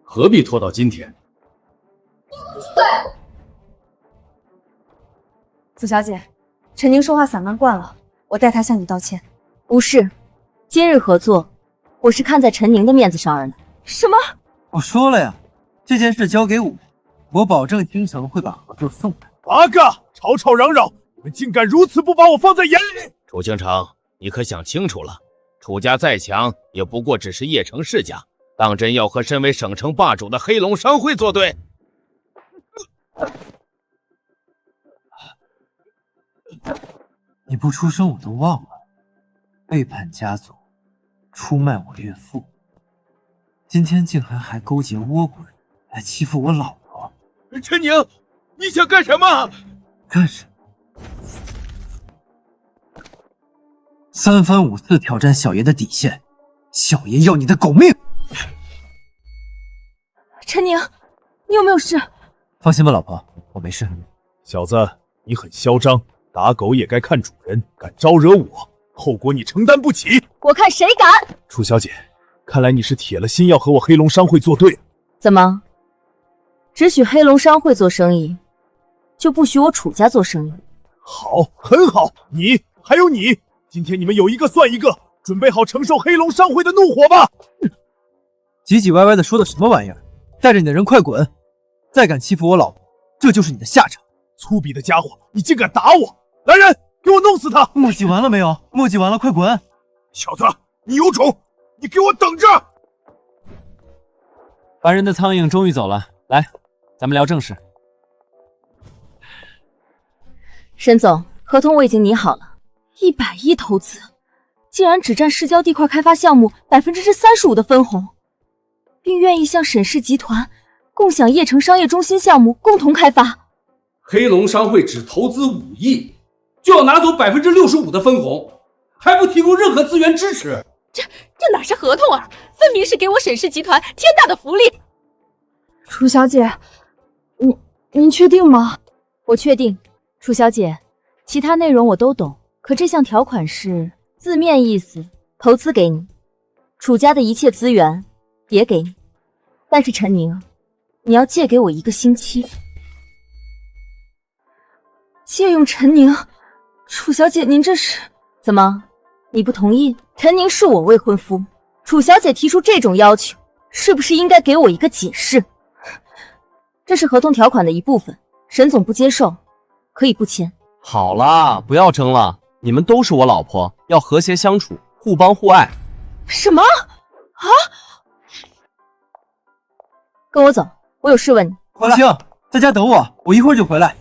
何必拖到今天？楚小姐，陈宁说话散漫惯了，我代她向你道歉。不是，今日合作，我是看在陈宁的面子上而来。什么？我说了呀，这件事交给我保证京城会把合作送来。八个吵吵嚷嚷，你们竟敢如此不把我放在眼里！楚京城，你可想清楚了？楚家再强，也不过只是邺城世家，当真要和身为省城霸主的黑龙商会作对？你不出声我都忘了，背叛家族，出卖我岳父，今天竟然还勾结倭鬼来欺负我老婆。陈宁，你想干什么？干什么？三番五次挑战小爷的底线，小爷要你的狗命！陈宁，你有没有事？放心吧，老婆，我没事。小子，你很嚣张，打狗也该看主人，敢招惹我，后果你承担不起。我看谁敢！楚小姐，看来你是铁了心要和我黑龙商会作对。怎么，只许黑龙商会做生意，就不许我楚家做生意？好，很好，你还有你，今天你们有一个算一个，准备好承受黑龙商会的怒火吧！唧唧歪歪的说的什么玩意儿？带着你的人快滚！再敢欺负我老婆，这就是你的下场！粗鄙的家伙，你竟敢打我！来人，给我弄死他！墨迹完了没有？墨迹完了，快滚！小子，你有种，你给我等着！烦人的苍蝇终于走了，来，咱们聊正事。沈总，合同我已经拟好了，100亿投资，竟然只占市郊地块开发项目35%的分红，并愿意向沈氏集团共享邺城商业中心项目共同开发。黑龙商会只投资5亿，就要拿走65%的分红，还不提供任何资源支持。这哪是合同啊，分明是给我沈氏集团天大的福利。楚小姐，您确定吗？我确定。楚小姐，其他内容我都懂，可这项条款是字面意思，投资给你，楚家的一切资源也给你，但是陈宁，你要借给我1个星期。借用陈宁？楚小姐，您这是怎么？你不同意？陈宁是我未婚夫，楚小姐提出这种要求，是不是应该给我一个解释？这是合同条款的一部分，沈总不接受，可以不签。好啦，不要争了，你们都是我老婆，要和谐相处，互帮互爱。什么？啊！跟我走，我有事问你。王青，在家等我，我一会儿就回来。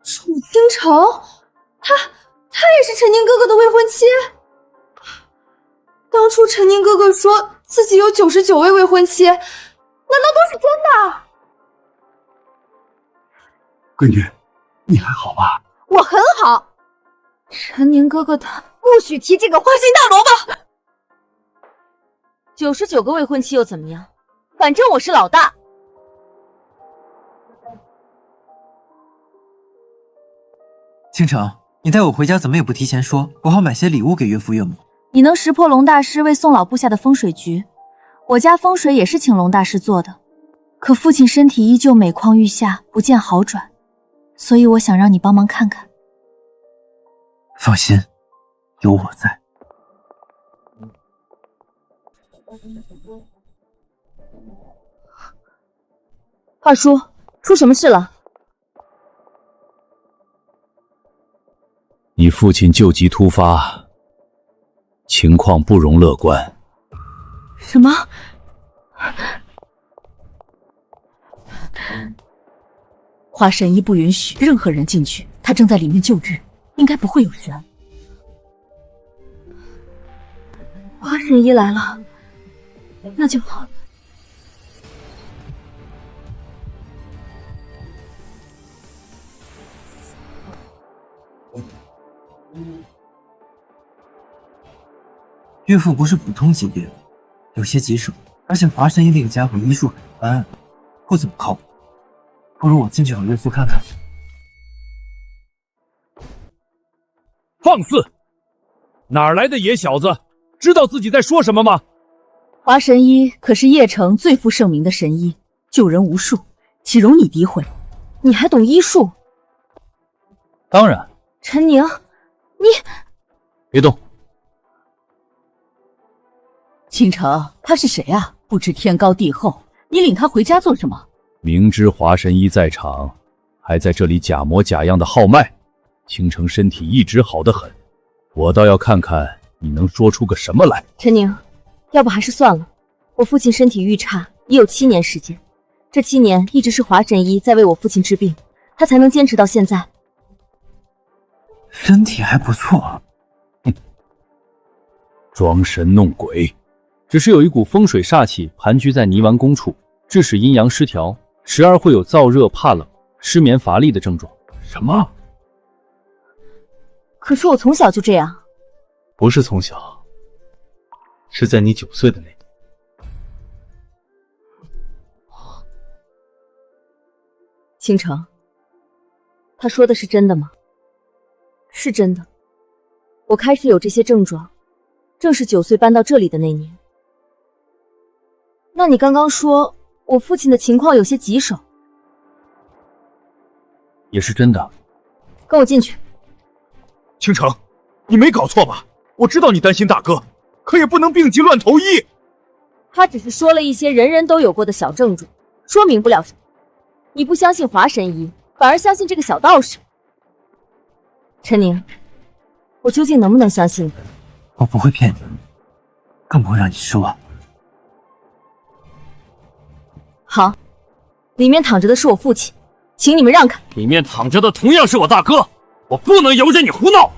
楚清城，她也是陈宁哥哥的未婚妻。当初陈宁哥哥说自己有99位未婚妻，难道都是真的？闺女，你还好吧？我很好。陈宁哥哥他不许提这个花心大萝卜。99个未婚妻又怎么样？反正我是老大。倾城，你带我回家怎么也不提前说，我好买些礼物给岳父岳母。你能识破龙大师为宋老布下的风水局，我家风水也是请龙大师做的，可父亲身体依旧每况愈下，不见好转，所以我想让你帮忙看看。放心，有我在。二叔，出什么事了？你父亲旧疾突发，情况不容乐观。什么？华神医不允许任何人进去，他正在里面救治，应该不会有事。华神医来了，那就好。岳父不是普通级别，有些棘手，而且华神医那个家伙医术很一般，不怎么靠谱。不如我进去找岳父看看。放肆！哪来的野小子，知道自己在说什么吗？华神医可是邺城最负盛名的神医，救人无数，岂容你诋毁？你还懂医术？当然。陈宁，你别动。倾城，他是谁啊？不知天高地厚，你领他回家做什么？明知华神医在场，还在这里假模假样的号脉。倾城身体一直好得很，我倒要看看你能说出个什么来。陈宁，要不还是算了。我父亲身体愈差已有7年时间，这7年一直是华神医在为我父亲治病，他才能坚持到现在。身体还不错。装神弄鬼。只是有一股风水煞气盘踞在泥丸宫处，致使阴阳失调，时而会有燥热、怕冷、失眠、乏力的症状。什么？可是我从小就这样。不是从小，是在你9岁的那年。倾城，他说的是真的吗？是真的。我开始有这些症状，正是9岁搬到这里的那年。那你刚刚说我父亲的情况有些棘手，也是真的。跟我进去。倾城，你没搞错吧？我知道你担心大哥，可也不能病急乱投医。他只是说了一些人人都有过的小症状，说明不了什么。你不相信华神医，反而相信这个小道士。陈宁，我究竟能不能相信你？我不会骗你，更不会让你失望。好，里面躺着的是我父亲，请你们让开。里面躺着的同样是我大哥，我不能由着你胡闹。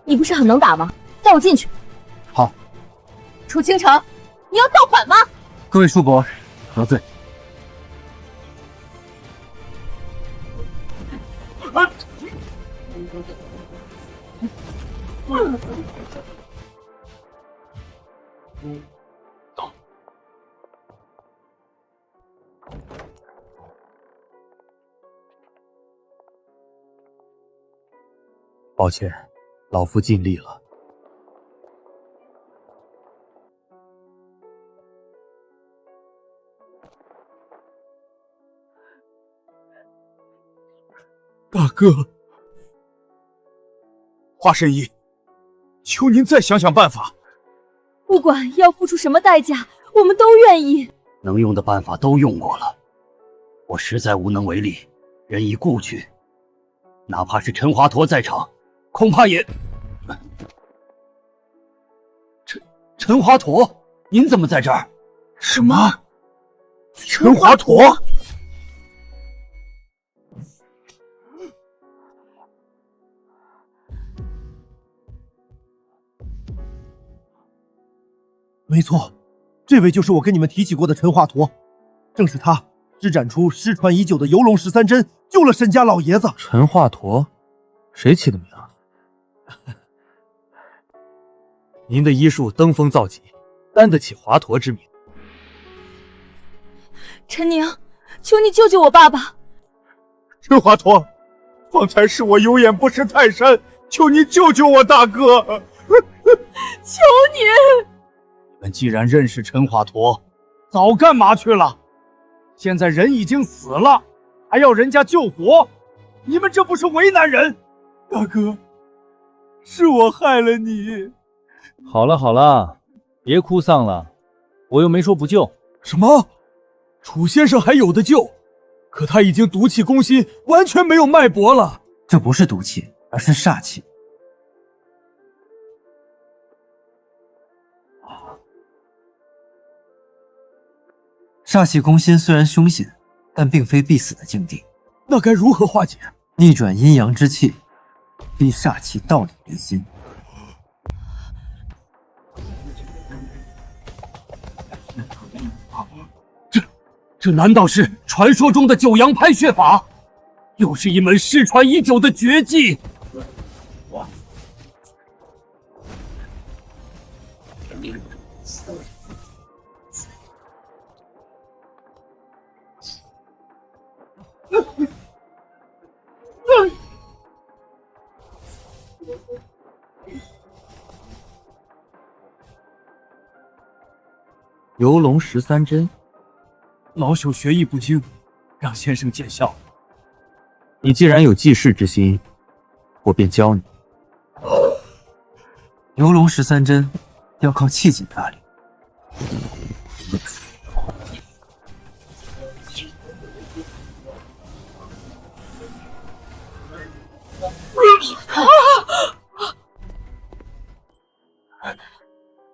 你不是很能打吗？带我进去。好。楚倾城，你要造反吗？各位叔伯，得罪。抱歉，老夫尽力了。大哥，华神医，求您再想想办法。不管要付出什么代价，我们都愿意。能用的办法都用过了，我实在无能为力，人已故去。哪怕是陈华佗在场，恐怕也……陈华佗，您怎么在这儿？什么？陈华佗？没错，这位就是我跟你们提起过的陈华佗，正是他施展出失传已久的游龙13针，救了沈家老爷子。陈华佗，谁起的名啊？您的医术登峰造极，担得起华佗之名。陈宁，求你救救我爸爸！陈华佗，方才是我有眼不识泰山，求你救救我大哥！求你！你们既然认识陈华佗，早干嘛去了？现在人已经死了，还要人家救活，你们这不是为难人？大哥，是我害了你。好了好了，别哭丧了，我又没说不救。什么？楚先生还有的救，可他已经毒气攻心，完全没有脉搏了。这不是毒气，而是煞气。煞气攻心虽然凶险，但并非必死的境地。那该如何化解？逆转阴阳之气，逼煞气倒抵离心。这难道是传说中的九阳拍血法？又是一门失传已久的绝技。游龙13针。老朽学艺不精，让先生见笑。你既然有济世之心，我便教你。游龙13针要靠气劲发力。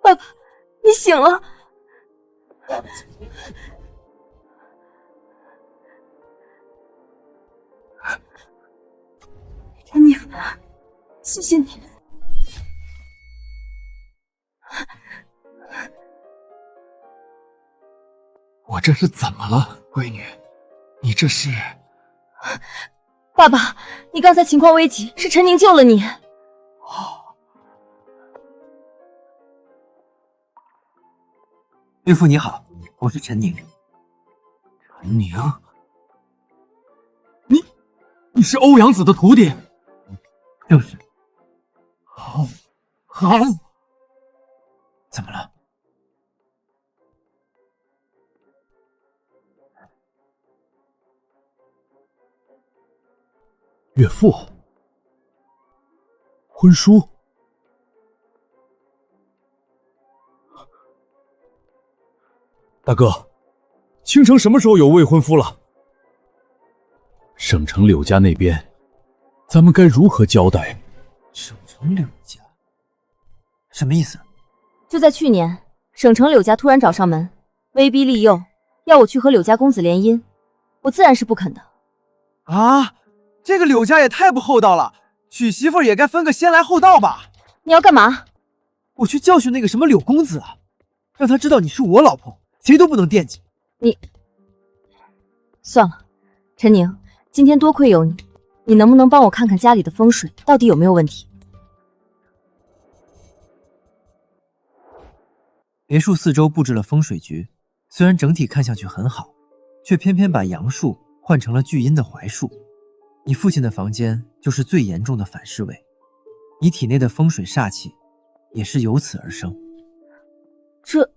爸爸，你醒了。陈宁，谢谢你。我这是怎么了，闺女？你这是……爸爸，你刚才情况危急，是陈宁救了你。岳父你好，我是陈宁。陈宁，你是欧阳子的徒弟？就是。好，怎么了？岳父，婚书。大哥，青城什么时候有未婚夫了？省城柳家那边，咱们该如何交代？省城柳家，什么意思？就在去年，省城柳家突然找上门，威逼利诱，要我去和柳家公子联姻，我自然是不肯的。啊，这个柳家也太不厚道了，娶媳妇也该分个先来后到吧？你要干嘛？我去教训那个什么柳公子啊，让他知道你是我老婆，谁都不能惦记。你算了，陈宁，今天多亏有你，你能不能帮我看看家里的风水到底有没有问题？别墅四周布置了风水局，虽然整体看上去很好，却偏偏把杨树换成了巨阴的槐树。你父亲的房间就是最严重的反噬位，你体内的风水煞气也是由此而生。这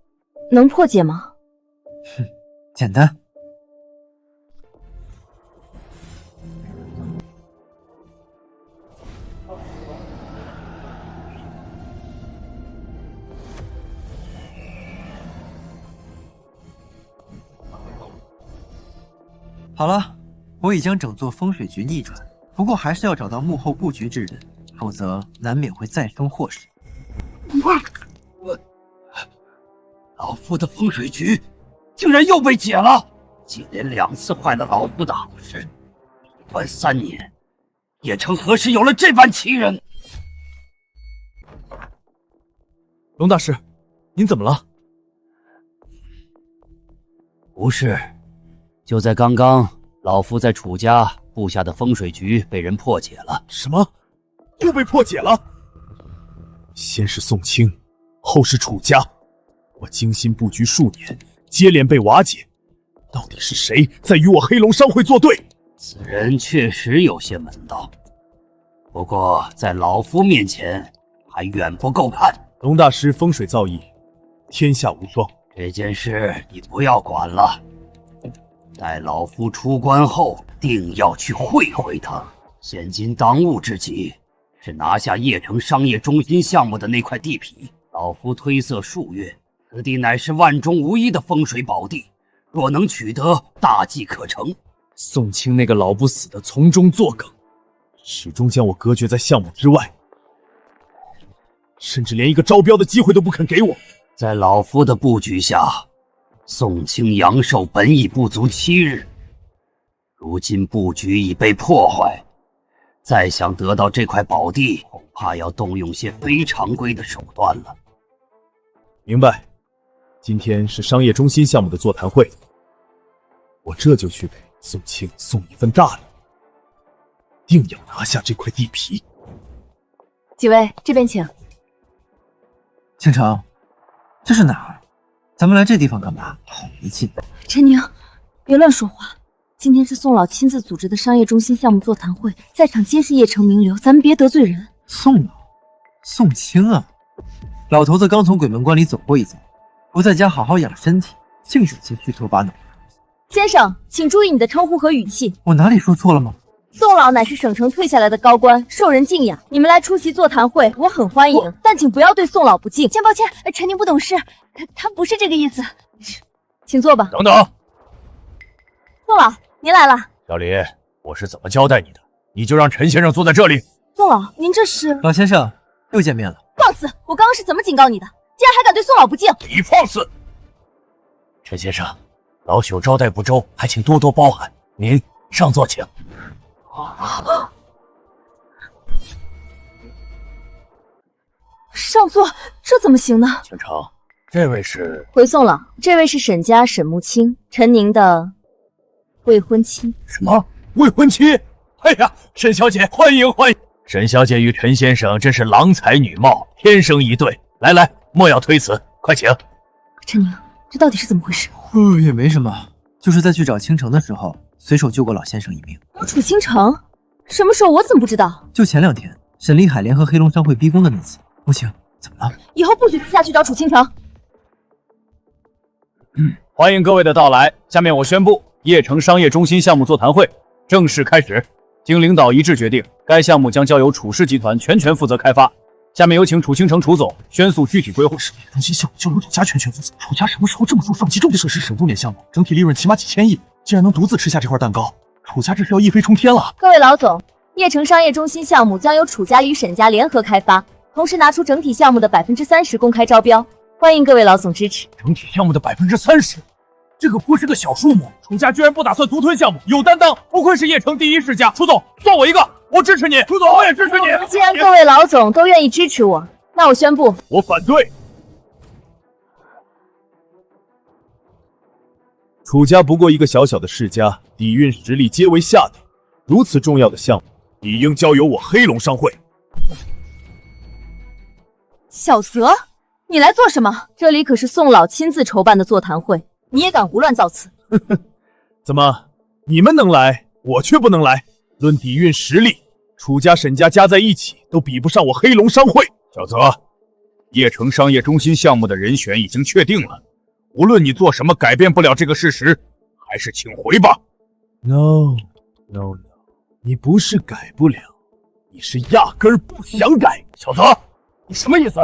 能破解吗？简单。好了，我已将整座风水局逆转，不过还是要找到幕后布局之人，否则难免会再生祸事。老夫的风水局竟然又被解了，接连2次坏了老夫的好事。闭关3年，叶城何时有了这般奇人？龙大师，您怎么了？无事，就在刚刚，老夫在楚家布下的风水局被人破解了。什么？又被破解了？先是宋清，后是楚家，我精心布局数年，接连被瓦解，到底是谁在与我黑龙商会作对？此人确实有些门道，不过在老夫面前还远不够看。龙大师风水造诣，天下无双。这件事你不要管了，待老夫出关后，定要去会会他。现今当务之急是拿下邺城商业中心项目的那块地皮。老夫推测数月，此地乃是万中无一的风水宝地，若能取得，大计可成。宋清那个老不死的从中作梗，始终将我隔绝在项目之外，甚至连一个招标的机会都不肯给我。在老夫的布局下，宋清阳寿本已不足7日，如今布局已被破坏，再想得到这块宝地，恐怕要动用些非常规的手段了。明白。今天是商业中心项目的座谈会，我这就去给宋清送一份大礼，定要拿下这块地皮。几位，这边请。倾城，这是哪儿？咱们来这地方干嘛？好没劲！陈宁，别乱说话。今天是宋老亲自组织的商业中心项目座谈会，在场皆是邺城名流，咱们别得罪人。宋老，宋清啊，老头子刚从鬼门关里走过一遭，不在家好好养身体，净整些虚头巴脑。先生，请注意你的称呼和语气。我哪里说错了吗？宋老乃是省城退下来的高官，受人敬仰。你们来出席座谈会，我很欢迎，但请不要对宋老不敬。抱歉，陈宁不懂事，他不是这个意思。请坐吧。等等，宋老，您来了。小李，我是怎么交代你的？你就让陈先生坐在这里。宋老，您这是……老先生，又见面了。放肆！我刚刚是怎么警告你的？竟然还敢对宋老不敬！你放肆！陈先生，老朽招待不周，还请多多包涵。您上座请。上座，这怎么行呢？倾城，这位是……回宋老，这位是沈家沈慕清，陈宁的未婚妻。什么未婚妻？哎呀，沈小姐，欢迎欢迎！沈小姐与陈先生真是郎才女貌，天生一对。来来，莫要推辞，快请。陈宁，这到底是怎么回事？也没什么，就是在去找倾城的时候，随手救过老先生一命。楚倾城？什么时候？我怎么不知道？就前2天，沈立海联合黑龙商会逼宫的那次。不行，怎么了？以后不许私下去找楚倾城。欢迎各位的到来，下面我宣布叶城商业中心项目座谈会正式开始。经领导一致决定，该项目将交由楚氏集团全权负责开发。下面有请楚倾城楚总宣诉具体规划。商业中心项目交由楚家全权负责，楚家什么时候这么注重集中的设施省重点项目，整体利润起码几千亿，竟然能独自吃下这块蛋糕，楚家这是要一飞冲天了。各位老总，叶城商业中心项目将由楚家与沈家联合开发，同时拿出整体项目的30%公开招标，欢迎各位老总支持。整体项目的30%，这可不是个小数目。楚家居然不打算独吞项目，有担当，不愧是叶城第一世家。楚总，算我一个，我支持你。楚总，我也支持你。既然各位老总都愿意支持我，那我宣布，我反对。楚家不过一个小小的世家，底蕴实力皆为下等，如此重要的项目，理应交由我黑龙商会。小泽，你来做什么？这里可是宋老亲自筹办的座谈会，你也敢胡乱造次？怎么，你们能来，我却不能来？论底蕴实力，楚家、沈家加在一起都比不上我黑龙商会。小泽，叶城商业中心项目的人选已经确定了，无论你做什么改变不了这个事实，还是请回吧。No， 你不是改不了，你是压根儿不想改。小泽，你什么意思？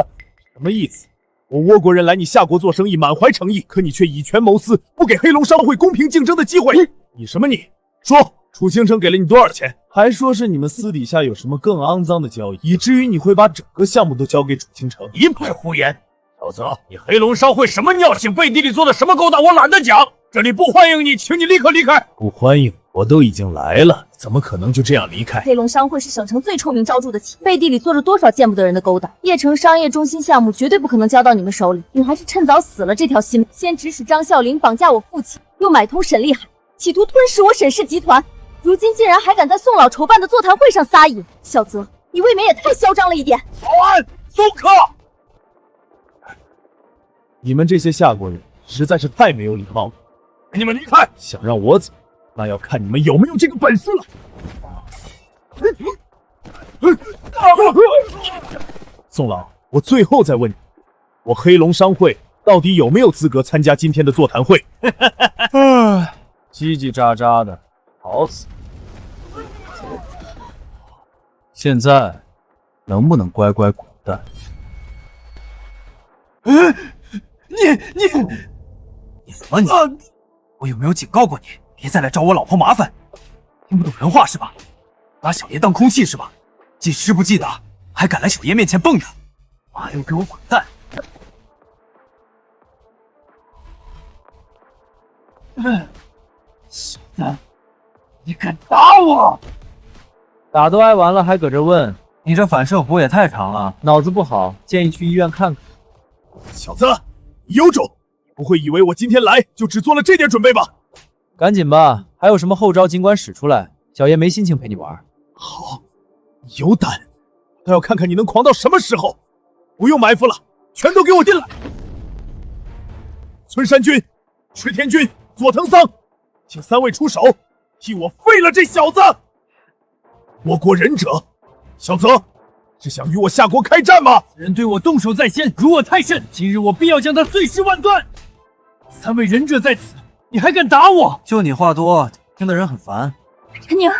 什么意思？我倭国人来你夏国做生意，满怀诚意，可你却以权谋私，不给黑龙商会公平竞争的机会。你什么你？说，楚倾城给了你多少钱？还说是你们私底下有什么更肮脏的交易，以至于你会把整个项目都交给楚倾城？一派胡言！小泽，你黑龙商会什么尿性，背地里做的什么勾当，我懒得讲。这里不欢迎你，请你立刻离开。不欢迎，我都已经来了，怎么可能就这样离开？黑龙商会是省城最臭名昭著的企业，背地里做着多少见不得人的勾当，叶城商业中心项目绝对不可能交到你们手里。你还是趁早死了这条心。先指使张啸林绑架我父亲，又买通沈立海，企图吞噬我沈氏集团，如今竟然还敢在宋老筹办的座谈会上撒野。小泽，你未免也太嚣张了一点。保安，松客！你们这些夏国人实在是太没有礼貌了。你们离开！想让我走，那要看你们有没有这个本事了。宋老，我最后再问你，我黑龙商会到底有没有资格参加今天的座谈会？叽叽喳喳的，好死！现在能不能乖乖滚蛋？你什么你？我有没有警告过你，别再来找我老婆麻烦？听不懂人话是吧？拿小爷当空气是吧？记师不记得，还敢来小爷面前蹦跶？还要给我滚蛋！小子，你敢打我？打都挨完了，还搁这问？你这反射弧也太长了，脑子不好，建议去医院看看。小子，你有种！不会以为我今天来就只做了这点准备吧？赶紧吧，还有什么后招尽管使出来，小爷没心情陪你玩。好，你有胆，倒要看看你能狂到什么时候！不用埋伏了，全都给我进来！村山君、池田君、佐藤桑，请3位出手，替我废了这小子！倭国忍者，小泽，是想与我夏国开战吗？此人对我动手在先，辱我太甚，今日我必要将他碎尸万段。3位忍者在此，你还敢打我？就你话多，听的人很烦。陈宁，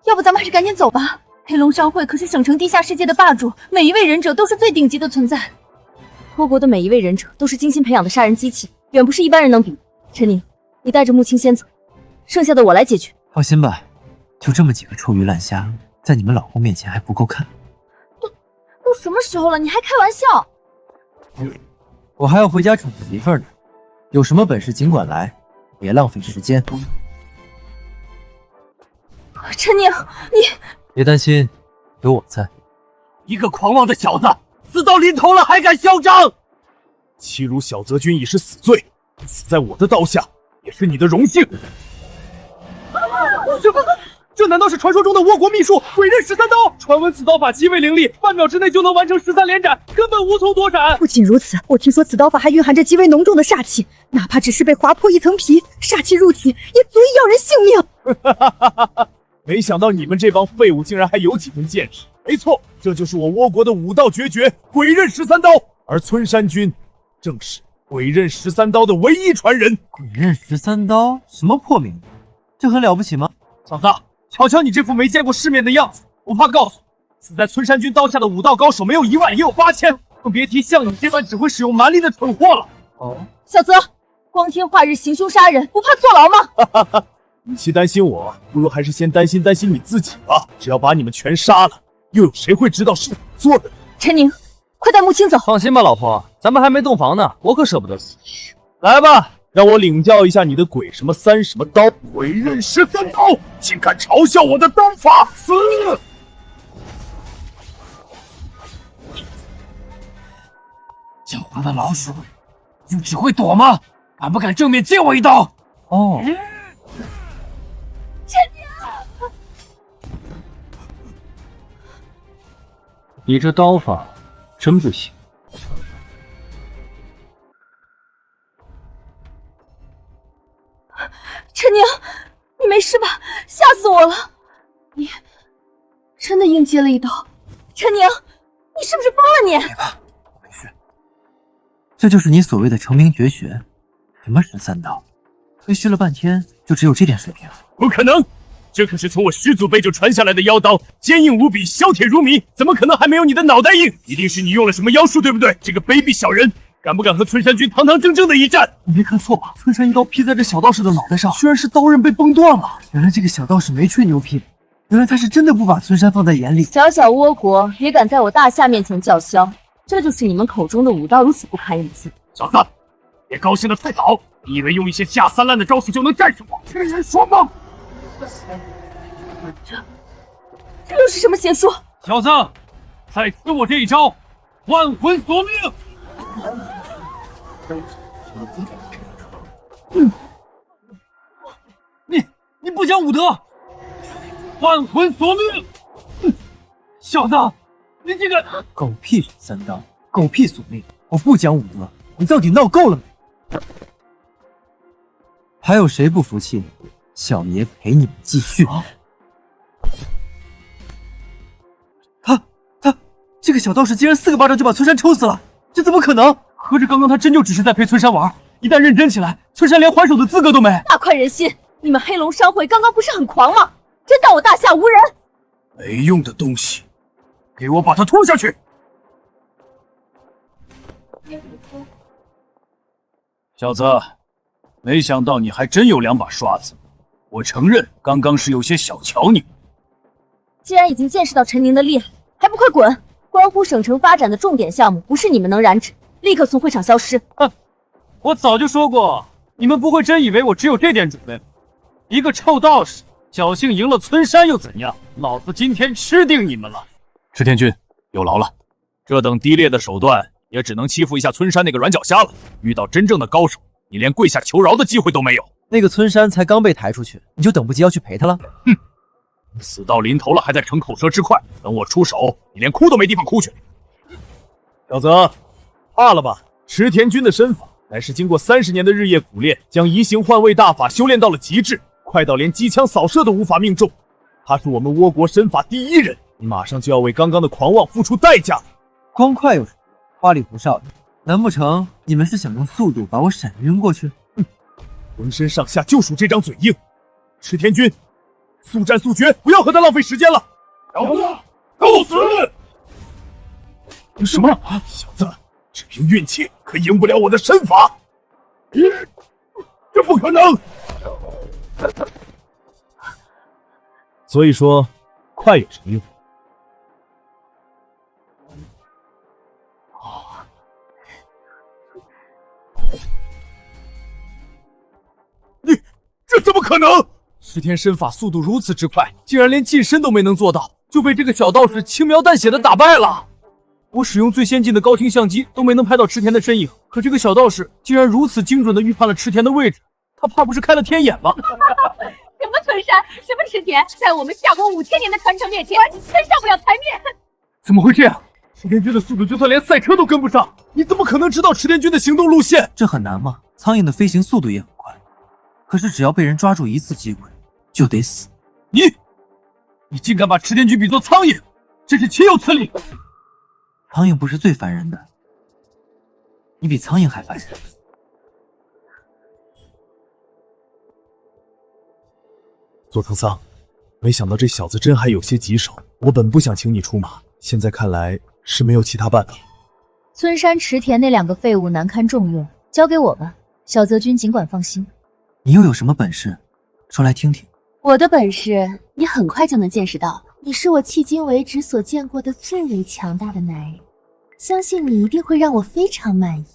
要不咱们还是赶紧走吧。黑龙商会可是省城地下世界的霸主，每一位忍者都是最顶级的存在。倭国的每一位忍者都是精心培养的杀人机器，远不是一般人能比。陈宁，你带着穆青先走，剩下的我来解决。放心吧，就这么几个臭鱼烂虾，在你们老公面前还不够看。都什么时候了，你还开玩笑？我还要回家宠媳妇呢，有什么本事尽管来，别浪费时间。陈宁，你别担心，有我在。一个狂妄的小子，死到临头了还敢嚣张！欺辱小泽君已是死罪，死在我的刀下也是你的荣幸。这难道是传说中的倭国秘术鬼刃13刀？传闻此刀法极为凌厉，半秒之内就能完成13连斩，根本无从躲闪。不仅如此，我听说此刀法还蕴含着极为浓重的煞气，哪怕只是被划破一层皮，煞气入体也足以要人性命。没想到你们这帮废物竟然还有几分见识。没错，这就是我倭国的武道绝学鬼刃13刀，而村山君正是鬼刃13刀的唯一传人。鬼刃13刀？什么破名字？这很了不起吗？嫂子，瞧瞧你这副没见过世面的样子，不怕告诉你，死在村山君刀下的武道高手没有1万也有8000，更别提像你这般只会使用蛮力的蠢货了。哦，小泽，光天化日行凶杀人，不怕坐牢吗？与其担心我，不如还是先担心你自己吧。只要把你们全杀了，又有谁会知道是我做的？陈宁，快带穆青走。放心吧，老婆，咱们还没洞房呢，我可舍不得死。来吧，让我领教一下你的鬼什么3什么刀，鬼刃13刀，竟敢嘲笑我的刀法，死！狡猾的老鼠，就只会躲吗？敢不敢正面接我一刀？哦，陈宁，你这刀法真不行。陈宁，你没事吧？吓死我了！你真的硬接了一刀。陈宁，你是不是疯了你？别怕，我没事。这就是你所谓的成名绝学，什么13刀？吹嘘了半天，就只有这点水平？不可能，这可是从我师祖辈就传下来的妖刀，坚硬无比，削铁如泥，怎么可能还没有你的脑袋硬？一定是你用了什么妖术，对不对？这个卑鄙小人！敢不敢和村山君堂堂正正的一战？你没看错吧？村山一刀劈在这小道士的脑袋上，居然是刀刃被崩断了。原来这个小道士没吹牛屁，原来他是真的不把村山放在眼里。小小倭国也敢在我大夏面前叫嚣，这就是你们口中的武道如此不堪一击。小子，别高兴得太早，你以为用一些下三滥的招数就能战胜我？痴人说梦！这又是什么邪术？小子，再吃我这一招，万魂索命！你不讲武德，万魂索命！小子，你这个狗屁13刀，狗屁索命！我不讲武德，你到底闹够了没？还有谁不服气？小爷陪你们继续。他，这个小道士竟然4个巴掌就把村山抽死了，这怎么可能？合着刚刚他真就只是在陪村山玩，一旦认真起来，村山连还手的资格都没。大快人心！你们黑龙商会刚刚不是很狂吗？真当我大夏无人？没用的东西，给我把他拖下去！小子，没想到你还真有2把刷子。我承认，刚刚是有些小瞧你。既然已经见识到陈宁的厉害，还不快滚！关乎省城发展的重点项目，不是你们能染指，立刻从会场消失。我早就说过，你们不会真以为我只有这点准备。一个臭道士，侥幸赢了村山又怎样？老子今天吃定你们了！池天君，有劳了。这等低劣的手段，也只能欺负一下村山那个软脚虾了。遇到真正的高手，你连跪下求饶的机会都没有。那个村山才刚被抬出去，你就等不及要去陪他了？哼！死到临头了，还在逞口舌之快。等我出手，你连哭都没地方哭去。小泽，怕了吧？池田君的身法乃是经过30年的日夜苦练，将移形换位大法修炼到了极致，快到连机枪扫射都无法命中。他是我们倭国身法第1人，你马上就要为刚刚的狂妄付出代价了。光快有什么？花里胡哨的，难不成你们是想用速度把我闪晕过去？浑身上下就属这张嘴硬。池田君，速战速决，不要和他浪费时间了。小子，够死！什么？小子，只凭运气可赢不了我的身法。这不可能！所以说，快有什么用？这怎么可能？石田身法速度如此之快，竟然连近身都没能做到，就被这个小道士轻描淡写的打败了。我使用最先进的高清相机都没能拍到池田的身影，可这个小道士竟然如此精准的预判了池田的位置，他怕不是开了天眼吗？什么村山，什么池田，在我们夏国5000年的传承面前，真上不了台面。怎么会这样？池田君的速度就算连赛车都跟不上，你怎么可能知道池田君的行动路线？这很难吗？苍蝇的飞行速度也很快，可是只要被人抓住一次机会，就得死。你竟敢把池田君比作苍蝇，真是岂有此理！苍蝇不是最烦人的，你比苍蝇还烦人。佐藤桑，没想到这小子真还有些棘手。我本不想请你出马，现在看来是没有其他办法。村山池田那2个废物难堪重用，交给我吧，小泽君尽管放心。你又有什么本事？说来听听。我的本事，你很快就能见识到。你是我迄今为止所见过的最为强大的男人，相信你一定会让我非常满意。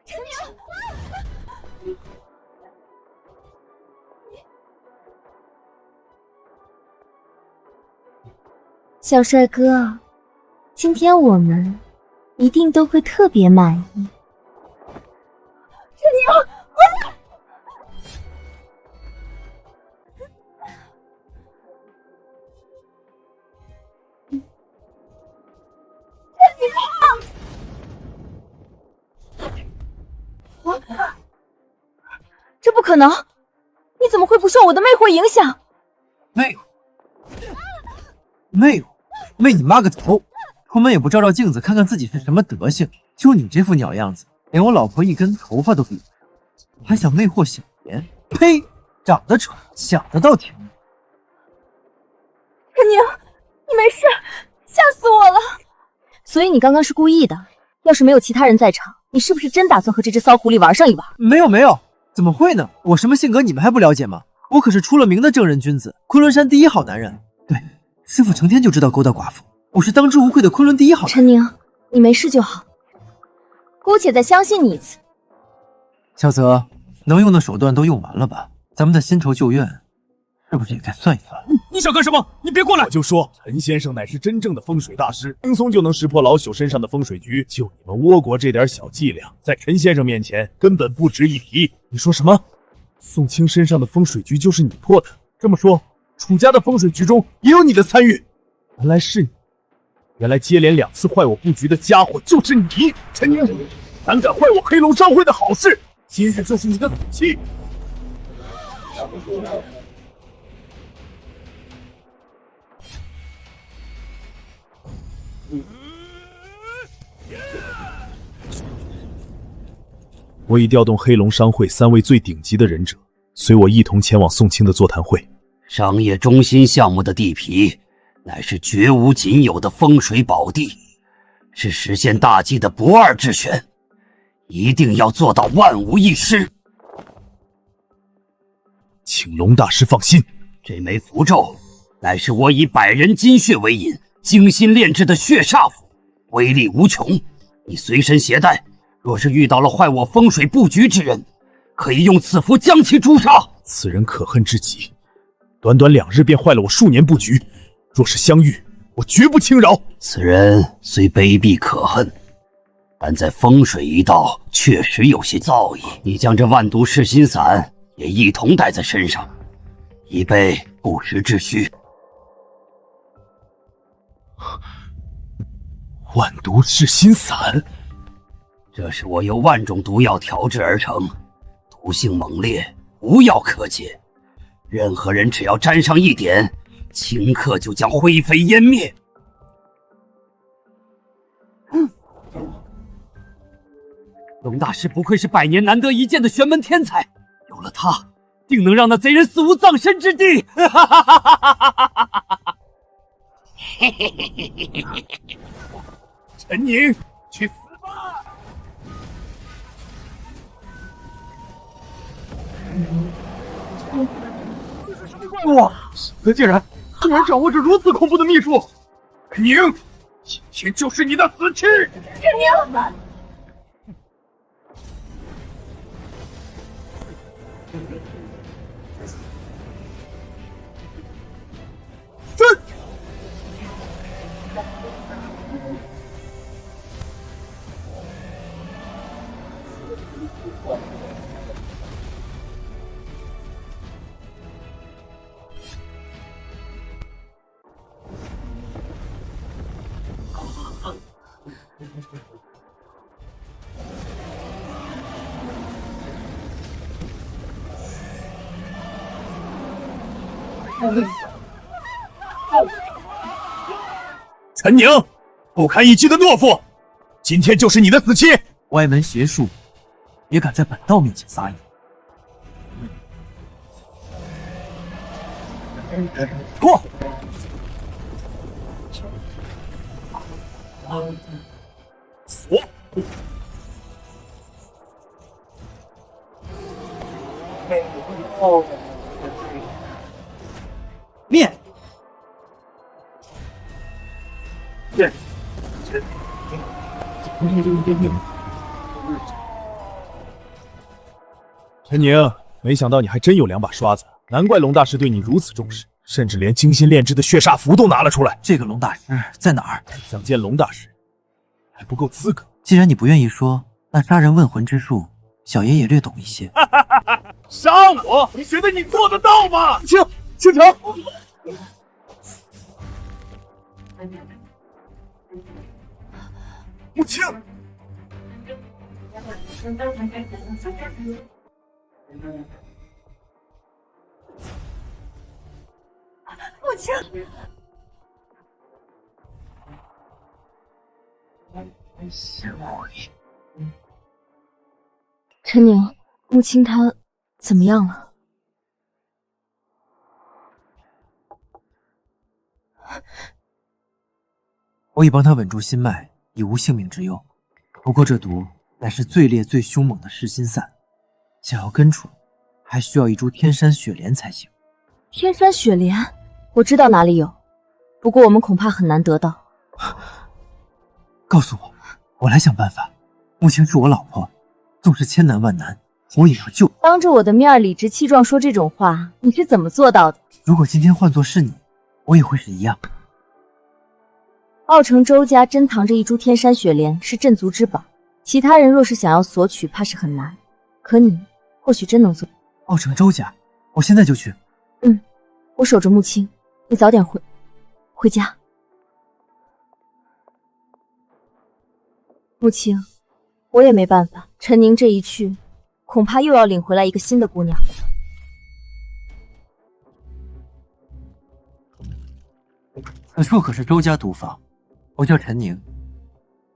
陈宁。小帅哥，今天我们一定都会特别满意。陈宁，这不可能！你怎么会不受我的魅惑影响？魅惑，魅你妈个头！出门也不照照镜子，看看自己是什么德行。就你这副鸟样子，连我老婆一根头发都比不上，还想魅惑小莲？呸！长得丑，想得倒挺。陈宁，你没事？吓死我了！所以你刚刚是故意的？要是没有其他人在场，你是不是真打算和这只骚狐狸玩上一玩？没有，怎么会呢？我什么性格你们还不了解吗？我可是出了名的正人君子，昆仑山第一好男人。对，师傅成天就知道勾搭寡妇，我是当之无愧的昆仑第一好男人。陈宁，你没事就好，姑且再相信你一次。小泽，能用的手段都用完了吧？咱们的新仇旧怨，是不是也该算一算了？你想干什么？你别过来！我就说，陈先生乃是真正的风水大师，轻松就能识破老朽身上的风水局。就你们倭国这点小伎俩，在陈先生面前根本不值一提。你说什么？宋清身上的风水局就是你破的？这么说，楚家的风水局中也有你的参与？原来是你！原来接连2次坏我布局的家伙就是你！陈宁，胆敢坏我黑龙商会的好事，今日就是你的死期！我已调动黑龙商会3位最顶级的忍者，随我一同前往宋清的座谈会。商业中心项目的地皮，乃是绝无仅有的风水宝地，是实现大计的不二之选，一定要做到万无一失。请龙大师放心，这枚符咒乃是我以100人金血为引，精心炼制的血煞符，威力无穷。你随身携带，若是遇到了坏我风水布局之人，可以用此符将其诛杀。此人可恨至极，短短2日便坏了我数年布局，若是相遇，我绝不轻饶。此人虽卑鄙可恨，但在风水一道确实有些造诣。你将这万毒噬心散也一同带在身上，以备不时之需。万毒噬心散，这是我由万种毒药调制而成，毒性猛烈，无药可解。任何人只要沾上一点，顷刻就将灰飞烟灭。龙大师不愧是100年难得一见的玄门天才，有了他，定能让那贼人死无葬身之地。陈宁，去死吧！这是什么怪物？他竟然掌握着如此恐怖的秘术！陈宁，今天就是你的死期！陈宁。陈宁，不堪一击的懦夫，今天就是你的死期！歪门邪术，也敢在本道面前撒野！过！锁！灭！灭！陈宁，没想到你还真有2把刷子，难怪龙大师对你如此重视，甚至连精心炼制的血煞符都拿了出来。这个龙大师在哪儿？想见龙大师，还不够资格。既然你不愿意说，那杀人问魂之术，小爷也略懂一些。杀我？你觉得你做得到吗？清城。母亲，母亲，陈宁，母亲她怎么样了？我已帮他稳住心脉，已无性命之忧。不过这毒乃是最烈最凶猛的噬心散，想要根除，还需要一株天山雪莲才行。天山雪莲，我知道哪里有，不过我们恐怕很难得到。告诉我，我来想办法。母亲是我老婆，纵是千难万难，我也要救。当着我的面理直气壮说这种话，你是怎么做到的？如果今天换作是你，我也会是一样。奥城周家珍藏着一株天山雪莲，是镇族之宝，其他人若是想要索取，怕是很难。可你或许真能做。奥城周家，我现在就去。我守着木青，你早点回家。木青，我也没办法，陈宁这一去，恐怕又要领回来一个新的姑娘。此处可是周家毒坊，我叫陈宁，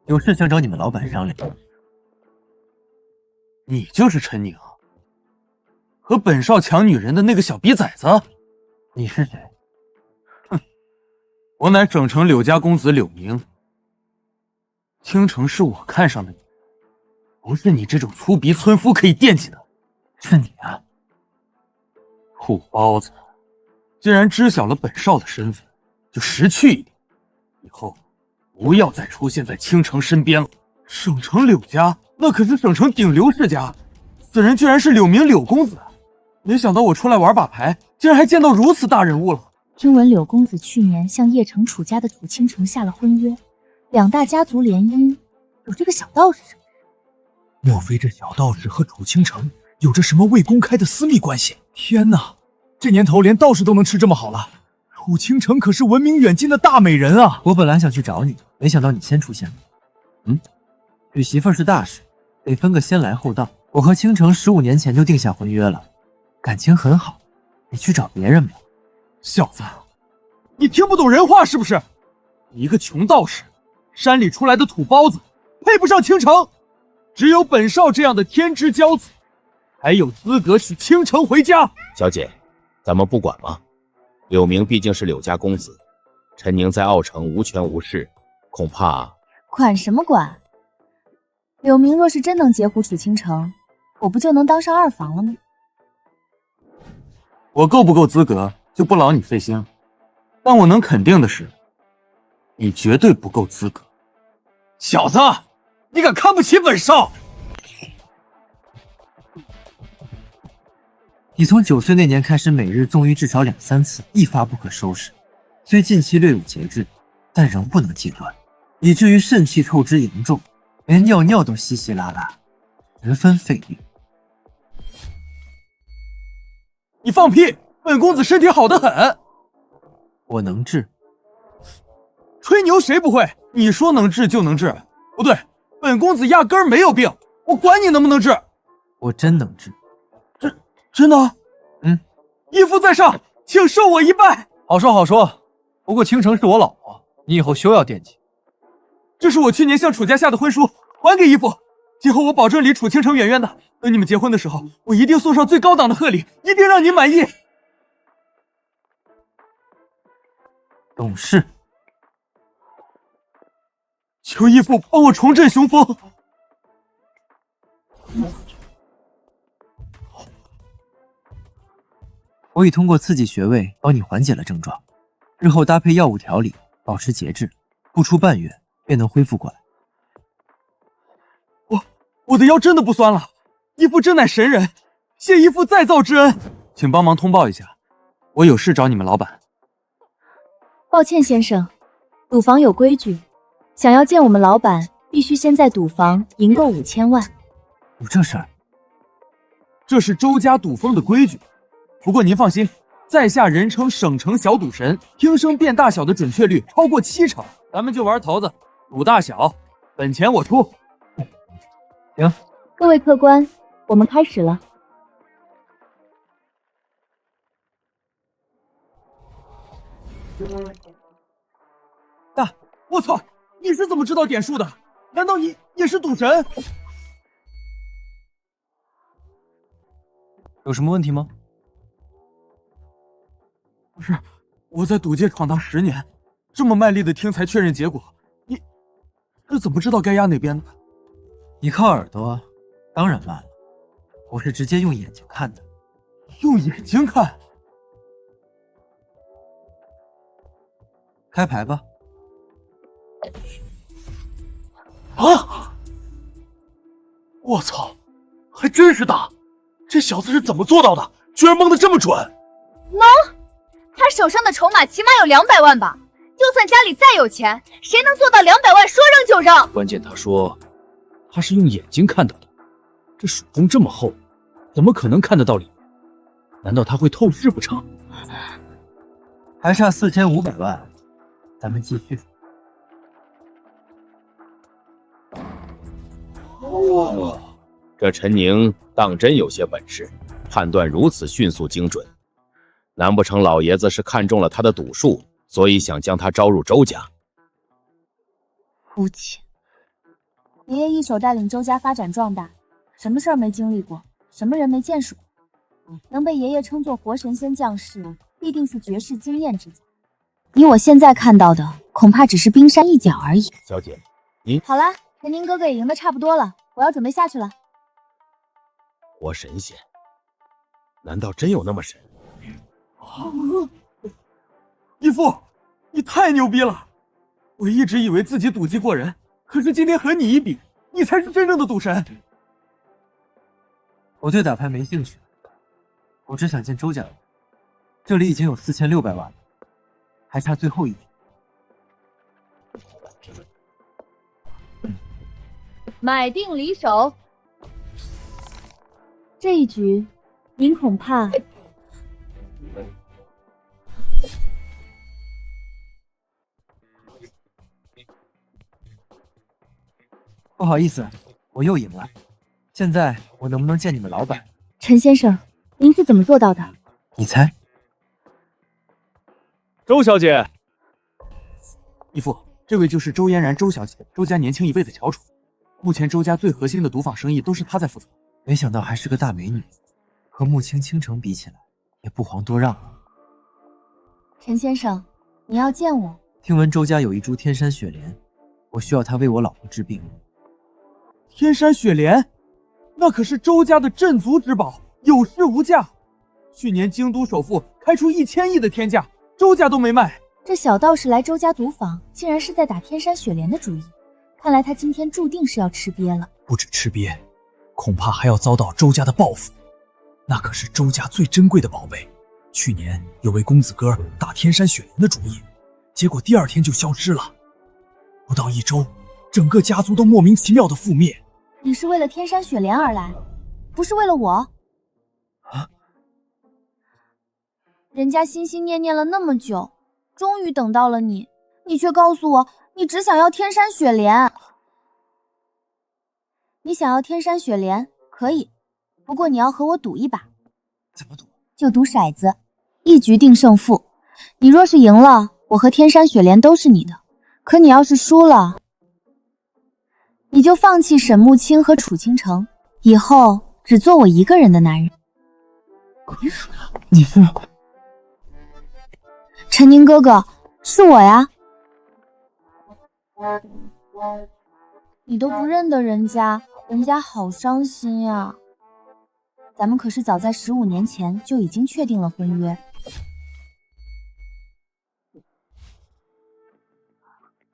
有事想找你们老板商量。你就是陈宁，和本少抢女人的那个小逼崽子？你是谁？哼，我乃省城柳家公子柳明。倾城是我看上的你，不是你这种粗鄙村夫可以惦记的。是你啊，土包子！既然知晓了本少的身份，就识趣一点，以后不要再出现在倾城身边了。省城柳家，那可是省城顶流世家，此人居然是柳明柳公子。没想到我出来玩把牌，竟然还见到如此大人物了。听闻柳公子去年向邺城楚家的楚倾城下了婚约，2大家族联姻，有这个小道士什么人？莫非这小道士和楚倾城有着什么未公开的私密关系？天哪，这年头连道士都能吃这么好了，楚倾城可是闻名远近的大美人啊！我本来想去找你，没想到你先出现了。娶媳妇儿是大事，得分个先来后到。我和倾城15年前就定下婚约了，感情很好，你去找别人吧。小子，你听不懂人话是不是？你一个穷道士，山里出来的土包子，配不上倾城。只有本少这样的天之骄子，才有资格娶倾城回家。小姐，咱们不管吗？柳明毕竟是柳家公子，陈宁在奥城无权无势，恐怕……管什么管？柳明若是真能截胡楚倾城，我不就能当上二房了吗？我够不够资格就不劳你费心了，但我能肯定的是，你绝对不够资格。小子，你敢看不起本少？你从9岁那年开始，每日纵欲至少2、3次，一发不可收拾。虽近期略有节制，但仍不能戒断，以至于肾气透支严重，连尿尿都稀稀拉拉，十分费力。你放屁！本公子身体好得很。我能治。吹牛谁不会？你说能治就能治？不对，本公子压根儿没有病，我管你能不能治。我真能治。真的？义父在上，请受我一拜。好说好说，不过倾城是我老婆，你以后休要惦记。这是我去年向楚家下的婚书，还给义父。今后我保证离楚倾城远远的。等你们结婚的时候，我一定送上最高档的贺礼，一定让你满意。懂事。求义父帮我重振雄风。我已通过刺激穴位帮你缓解了症状，日后搭配药物调理，保持节制，不出半月便能恢复过来。我的腰真的不酸了，义父真乃神人，谢义父再造之恩。请帮忙通报一下，我有事找你们老板。抱歉先生，赌房有规矩，想要见我们老板，必须先在赌房赢够5000万。有这事儿？这是周家赌风的规矩。不过您放心，在下人称省城小赌神，听声辨大小的准确率超过70%。咱们就玩头子，赌大小，本钱我出。行，各位客官，我们开始了。我操，你是怎么知道点数的？难道你也是赌神？有什么问题吗？不是，我在赌界闯荡10年，这么卖力的听才确认结果，你是怎么知道该压哪边的？你靠耳朵，当然慢了。我是直接用眼睛看的。用眼睛看？开牌吧。啊！我操，还真是大！这小子是怎么做到的？居然蒙得这么准！蒙？他手上的筹码起码有200万吧？就算家里再有钱，谁能做到200万说扔就扔？关键他说他是用眼睛看到的，这蜀中这么厚，怎么可能看得到里面？难道他会透视不成？还差4500万，咱们继续。这陈宁当真有些本事，判断如此迅速精准。难不成老爷子是看中了他的赌术，所以想将他招入周家？肤浅。爷爷一手带领周家发展壮大，什么事儿没经历过，什么人没见识过，能被爷爷称作活神仙降世，必定是绝世惊艳之家。以我现在看到的，恐怕只是冰山一角而已。小姐，您好了，陈宁哥哥也赢得差不多了，我要准备下去了。活神仙？难道真有那么神？义父，你太牛逼了！我一直以为自己赌技过人，可是今天和你一比，你才是真正的赌神。我对打牌没兴趣，我只想见周家人。这里已经有4600万了，还差最后一笔。买定离手。这一局，您恐怕……不好意思，我又赢了。现在我能不能见你们老板？陈先生，您是怎么做到的？你猜。周小姐，义父，这位就是周嫣然周小姐，周家年轻一辈的翘楚。目前周家最核心的毒坊生意都是她在负责。没想到还是个大美女，和穆青倾城比起来，也不遑多让啊。陈先生，你要见我？听闻周家有一株天山雪莲，我需要它为我老婆治病。天山雪莲，那可是周家的镇族之宝，有市无价。去年京都首富开出1000亿的天价，周家都没卖。这小道士来周家毒坊，竟然是在打天山雪莲的主意。看来他今天注定是要吃瘪了。不止吃瘪，恐怕还要遭到周家的报复。那可是周家最珍贵的宝贝。去年有位公子哥打天山雪莲的主意，结果第2天就消失了。不到1周，整个家族都莫名其妙的覆灭。你是为了天山雪莲而来，不是为了我？啊！人家心心念念了那么久，终于等到了你，你却告诉我你只想要天山雪莲。你想要天山雪莲可以，不过你要和我赌一把。怎么赌？就赌骰子，一局定胜负。你若是赢了，我和天山雪莲都是你的；可你要是输了，你就放弃沈慕清和楚倾城，以后只做我一个人的男人。你是？陈宁哥哥，是我呀。你都不认得人家，人家好伤心呀。咱们可是早在15年前就已经确定了婚约。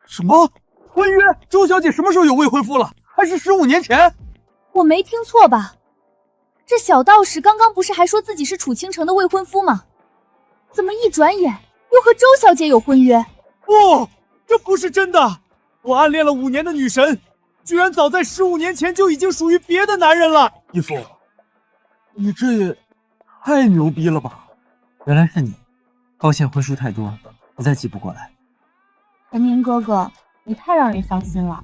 什么婚约？周小姐什么时候有未婚夫了？还是15年前？我没听错吧？这小道士刚刚不是还说自己是楚倾城的未婚夫吗？怎么一转眼又和周小姐有婚约？不，这不是真的！我暗恋了5年的女神，居然早在15年前就已经属于别的男人了！义父，你这也太牛逼了吧！原来是你，高县婚书太多，实在记不过来。陈宁哥哥，你太让人伤心了。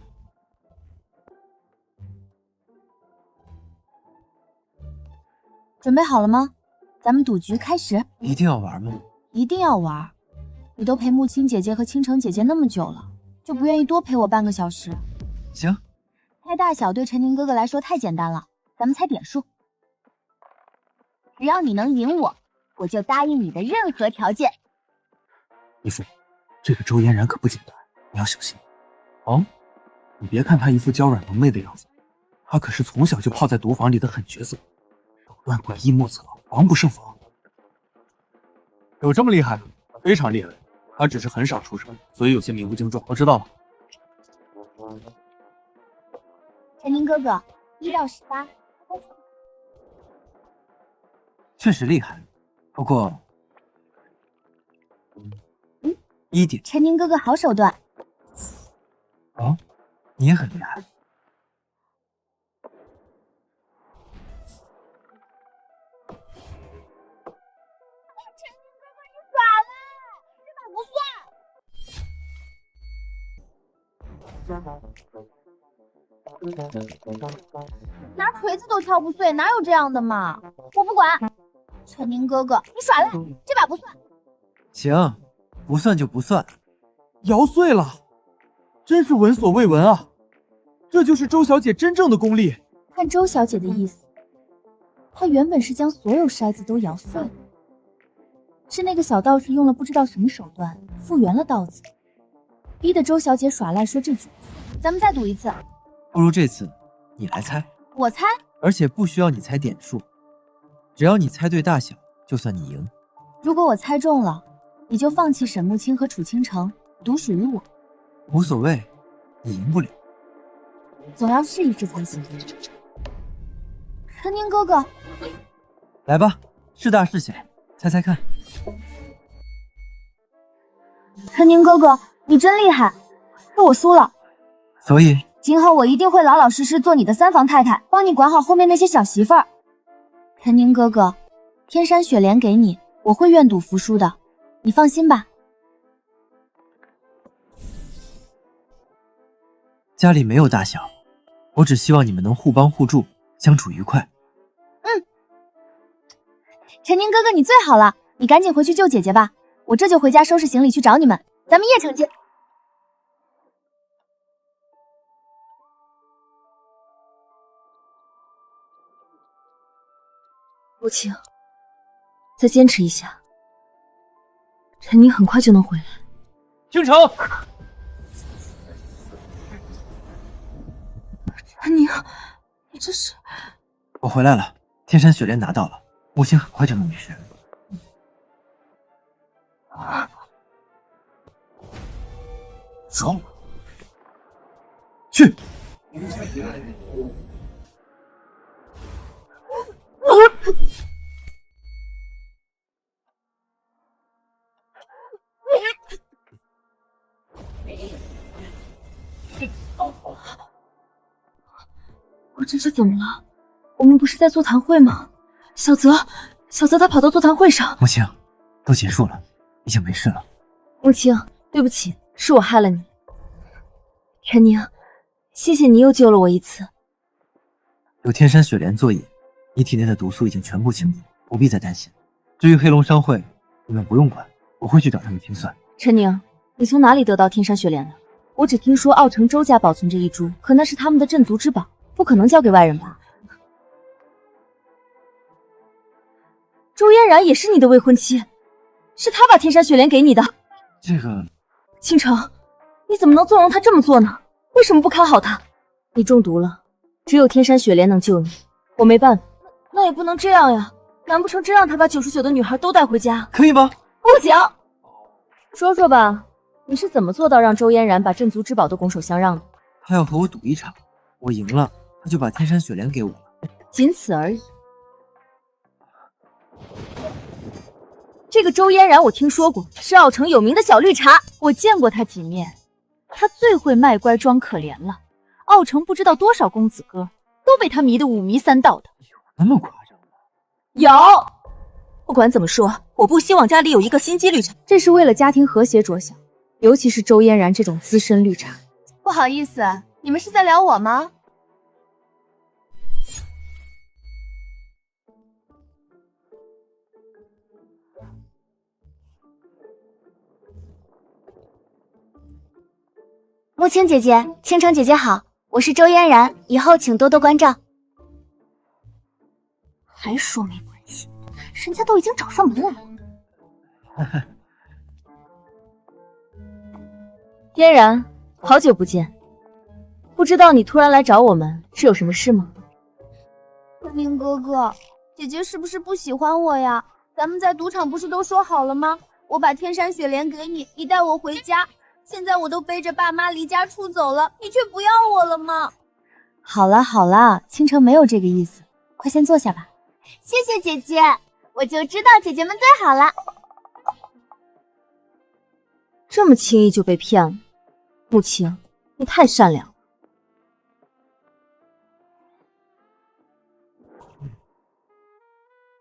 准备好了吗？咱们赌局开始。一定要玩吗？一定要玩。你都陪慕清姐姐和倾城姐姐那么久了，就不愿意多陪我半个小时？行。猜大小对陈宁哥哥来说太简单了，咱们猜点数。只要你能赢我，我就答应你的任何条件。义父，这个周嫣然可不简单，你要小心。哦，你别看她一副娇软萌媚的样子，她可是从小就泡在毒房里的狠角色，手段诡异莫测，防不胜防。有这么厉害？非常厉害。她只是很少出声，所以有些名不经传。我知道了。陈宁哥哥，1到18。确实厉害，不过1点。陈宁哥哥好手段。哦，你也很厉害。拿锤子都敲不碎，哪有这样的嘛？我不管。陈宁哥哥，你耍赖，这把不算。行，不算就不算。摇碎了，真是闻所未闻啊！这就是周小姐真正的功力。看周小姐的意思，她原本是将所有筛子都摇碎了，是那个小道士用了不知道什么手段复原了刀子，逼得周小姐耍赖说这几次。咱们再赌一次。不如这次你来猜。我猜？而且不需要你猜点数，只要你猜对大小，就算你赢。如果我猜中了，你就放弃沈慕清和楚倾城，独属于我。无所谓，你赢不了。总要试一试才行。陈宁哥哥，来吧，是大是小，猜猜看。陈宁哥哥，你真厉害，可我输了。所以今后我一定会老老实实做你的3房太太，帮你管好后面那些小媳妇儿。陈宁哥哥，天山雪莲给你，我会愿赌服输的，你放心吧。家里没有大小，我只希望你们能互帮互助，相处愉快。陈宁哥哥，你最好了，你赶紧回去救姐姐吧，我这就回家收拾行李去找你们，咱们夜城见。母亲，再坚持一下，陈宁很快就能回来。倾城，陈宁，你这是……我回来了，天山雪莲拿到了，母亲很快就能没事。中，去。我这是怎么了？我们不是在座谈会吗？小泽他跑到座谈会上。母亲，都结束了，已经没事了。母亲，对不起，是我害了你。陈宁，谢谢你又救了我一次。有天山雪莲作引，你体内的毒素已经全部清除，不必再担心。至于黑龙商会，你们不用管，我会去找他们清算。陈宁，你从哪里得到天山雪莲的？我只听说奥城周家保存着一株，可那是他们的镇族之宝，不可能交给外人吧？周嫣然也是你的未婚妻，是他把天山雪莲给你的。这个，倾城，你怎么能纵容他这么做呢？为什么不看好他？你中毒了，只有天山雪莲能救你，我没办法。那也不能这样呀，难不成真让他把99的女孩都带回家？可以吗？不行。说说吧，你是怎么做到让周嫣然把镇族之宝都拱手相让的？他要和我赌一场，我赢了，他就把天山雪莲给我了，仅此而已。这个周嫣然我听说过，是奥城有名的小绿茶，我见过她几面。她最会卖乖装可怜了，奥城不知道多少公子哥都被她迷得五迷三道的。有那么夸张吗？有。不管怎么说，我不希望家里有一个心机绿茶，这是为了家庭和谐着想，尤其是周嫣然这种资深绿茶。不好意思，你们是在聊我吗？木青姐姐，倾城姐姐好，我是周嫣然，以后请多多关照。还说没关系，人家都已经找上门来了。嫣然，好久不见，不知道你突然来找我们是有什么事吗？陈明哥哥，姐姐是不是不喜欢我呀？咱们在赌场不是都说好了吗？我把天山雪莲给你，你带我回家。现在我都背着爸妈离家出走了，你却不要我了吗？好啦好啦，倾城没有这个意思，快先坐下吧。谢谢姐姐，我就知道姐姐们最好了。这么轻易就被骗了，木青，你太善良了。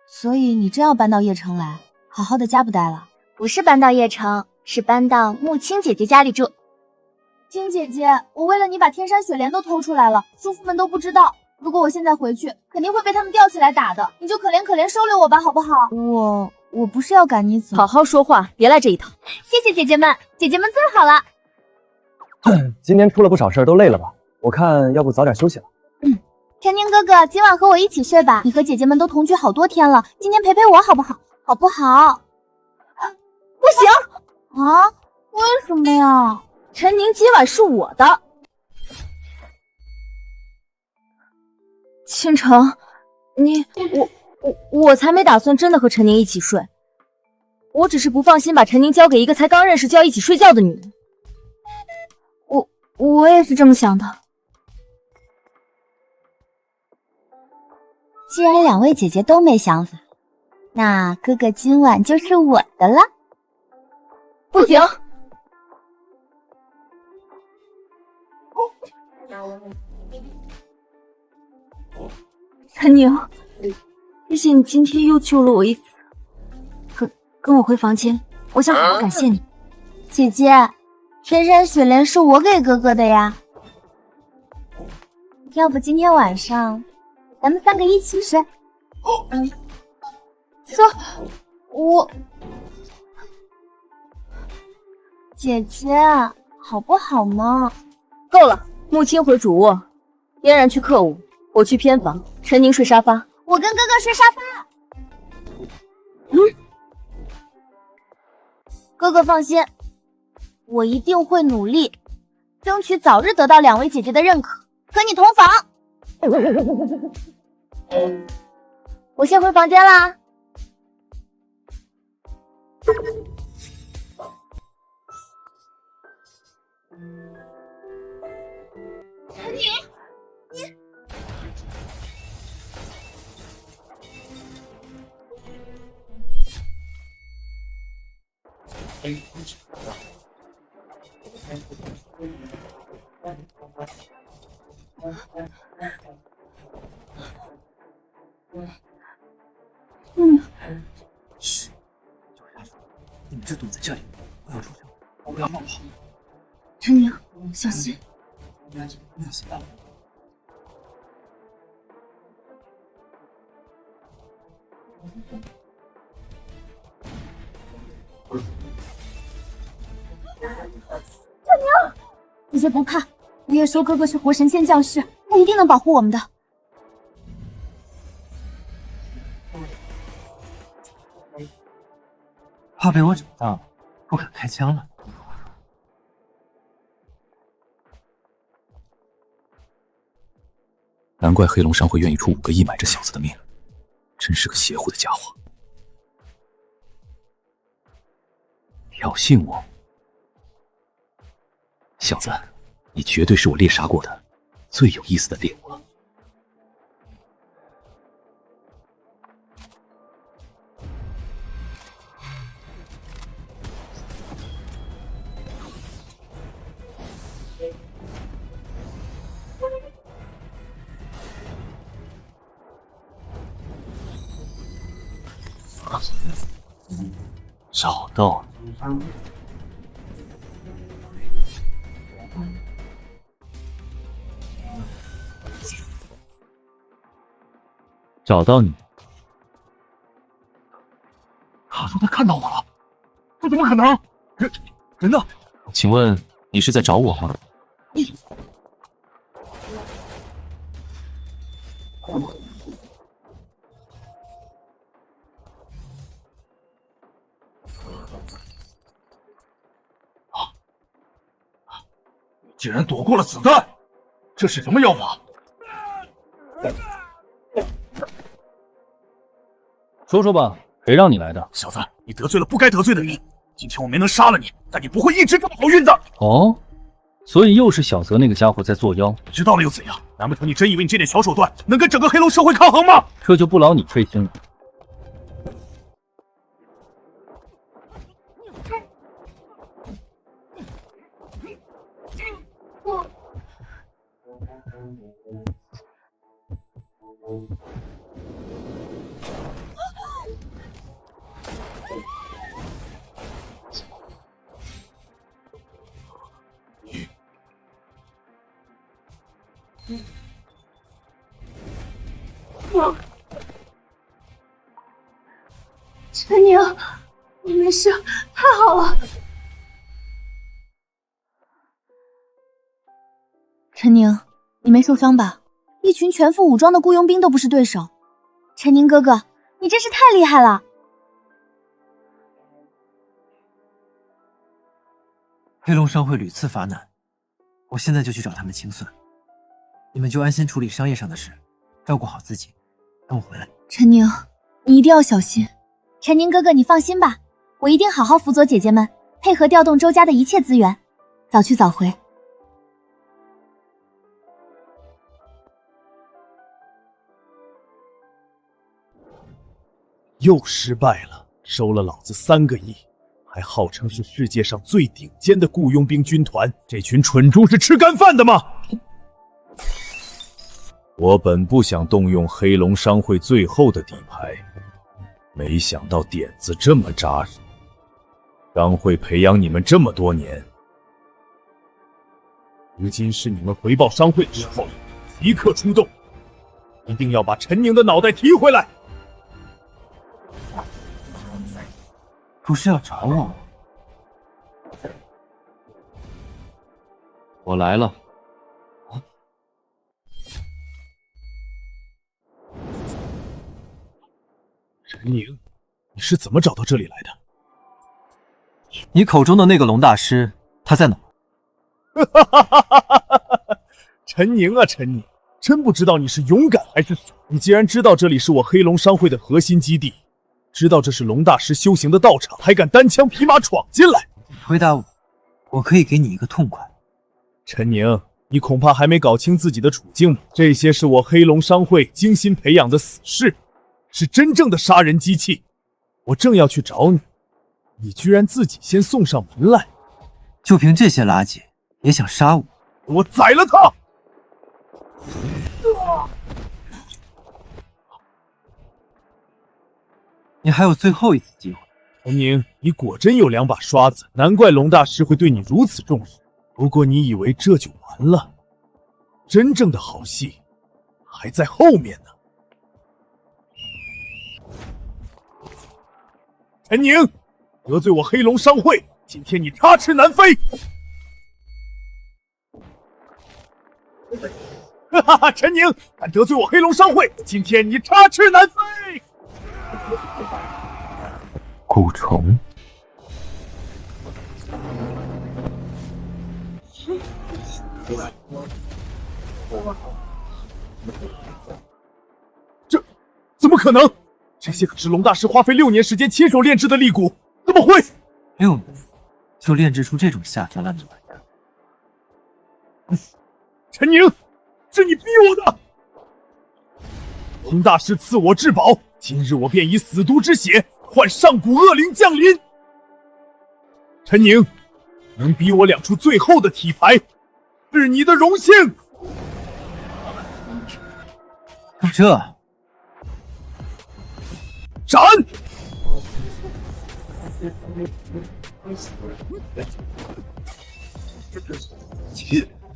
所以你真要搬到邺城来，好好的家不待了？不是搬到邺城，是搬到木青姐姐家里住。青姐姐，我为了你把天山雪莲都偷出来了，叔父们都不知道。如果我现在回去，肯定会被他们吊起来打的。你就可怜可怜收留我吧，好不好？我不是要赶你走，好好说话，别来这一套。谢谢姐姐们，姐姐们最好了。今天出了不少事儿，都累了吧？我看要不早点休息了。天宁哥哥，今晚和我一起睡吧。你和姐姐们都同居好多天了，今天陪陪我好不好？好不好？不行啊！为什么呀？陈宁今晚是我的。倾城，我才没打算真的和陈宁一起睡，我只是不放心把陈宁交给一个才刚认识就要一起睡觉的女人。我也是这么想的。既然两位姐姐都没想法，那哥哥今晚就是我的了。不行！陈宁，谢谢你今天又救了我一次。跟我回房间，我想好好感谢你。姐姐，天山雪莲是我给哥哥的呀。要不今天晚上咱们3个一起睡？我姐姐好不好嘛？够了，木青回主卧，嫣然去客屋，我去偏房，陈宁睡沙发。我跟哥哥睡沙发。哥哥放心，我一定会努力，争取早日得到2位姐姐的认可，和你同房。我先回房间啦。陈宁，你嘘，你们就躲在这里，不要出声，不要乱跑。陈宁，小心！没有想到。陈宁，姐姐不怕，爷爷说哥哥是活神仙降世，他一定能保护我们的。怕被我找到，不敢开枪了。难怪黑龙商会愿意出5个亿买这小子的命，真是个邪乎的家伙。挑衅我，小子，你绝对是我猎杀过的最有意思的猎物了。找到你，找到你。他说他看到我了，这怎么可能？人呢？请问你是在找我吗？竟然躲过了子弹，这是什么妖法？说说吧，谁让你来的？小子，你得罪了不该得罪的人。今天我没能杀了你，但你不会一直这么好运的。哦，所以又是小泽那个家伙在作妖。知道了又怎样？难不成你真以为你这点小手段能跟整个黑龙社会抗衡吗？这就不劳你费心了。陈宁，你没事，太好了。陈宁，你没受伤吧？一群全副武装的雇佣兵都不是对手。陈宁哥哥，你真是太厉害了。黑龙商会屡次发难，我现在就去找他们清算。你们就安心处理商业上的事，照顾好自己。等我回来。陈宁，你一定要小心。陈宁哥哥，你放心吧，我一定好好辅佐姐姐们，配合调动周家的一切资源，早去早回。又失败了，收了老子3个亿，还号称是世界上最顶尖的雇佣兵军团，这群蠢猪是吃干饭的吗？我本不想动用黑龙商会最后的底牌，没想到点子这么扎实。商会培养你们这么多年，如今是你们回报商会的时候了。立刻出动，一定要把陈宁的脑袋提回来。不是要找我吗？我来了。陈宁，你是怎么找到这里来的？你口中的那个龙大师，他在哪？陈宁啊，陈宁，真不知道你是勇敢还是傻。你既然知道这里是我黑龙商会的核心基地，知道这是龙大师修行的道场，还敢单枪匹马闯进来？回答我，我可以给你一个痛快。陈宁，你恐怕还没搞清自己的处境吧？这些是我黑龙商会精心培养的死士，是真正的杀人机器。我正要去找你，你居然自己先送上门来，就凭这些垃圾也想杀我？我宰了他！你还有最后一次机会。陈宁，你果真有两把刷子，难怪龙大师会对你如此重视。不过你以为这就完了？真正的好戏还在后面呢。陈宁，得罪我黑龙商会，今天你插翅难飞！哈哈哈！陈宁，敢得罪我黑龙商会，今天你插翅难飞！蛊虫。这怎么可能？这些可是龙大师花费6年时间亲手炼制的利蛊，怎么会？6年就炼制出这种下三滥的玩意儿？陈宁，是你逼我的！龙大师赐我至宝，今日我便以死毒之血换上古恶灵降临。陈宁，能逼我亮出最后的体牌，是你的荣幸。这斩！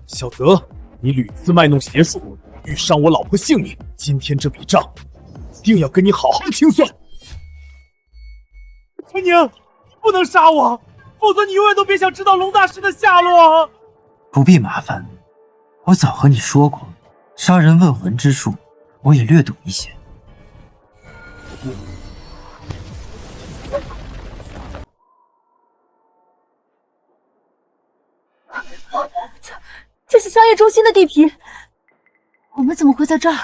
小德，你屡次卖弄邪术，欲伤我老婆性命，今天这笔账一定要跟你好好清算。陈宁，不能杀我，否则你永远都别想知道龙大师的下落。不必麻烦，我早和你说过，杀人问魂之术，我也略懂一些。这是商业中心的地皮，我们怎么会在这儿？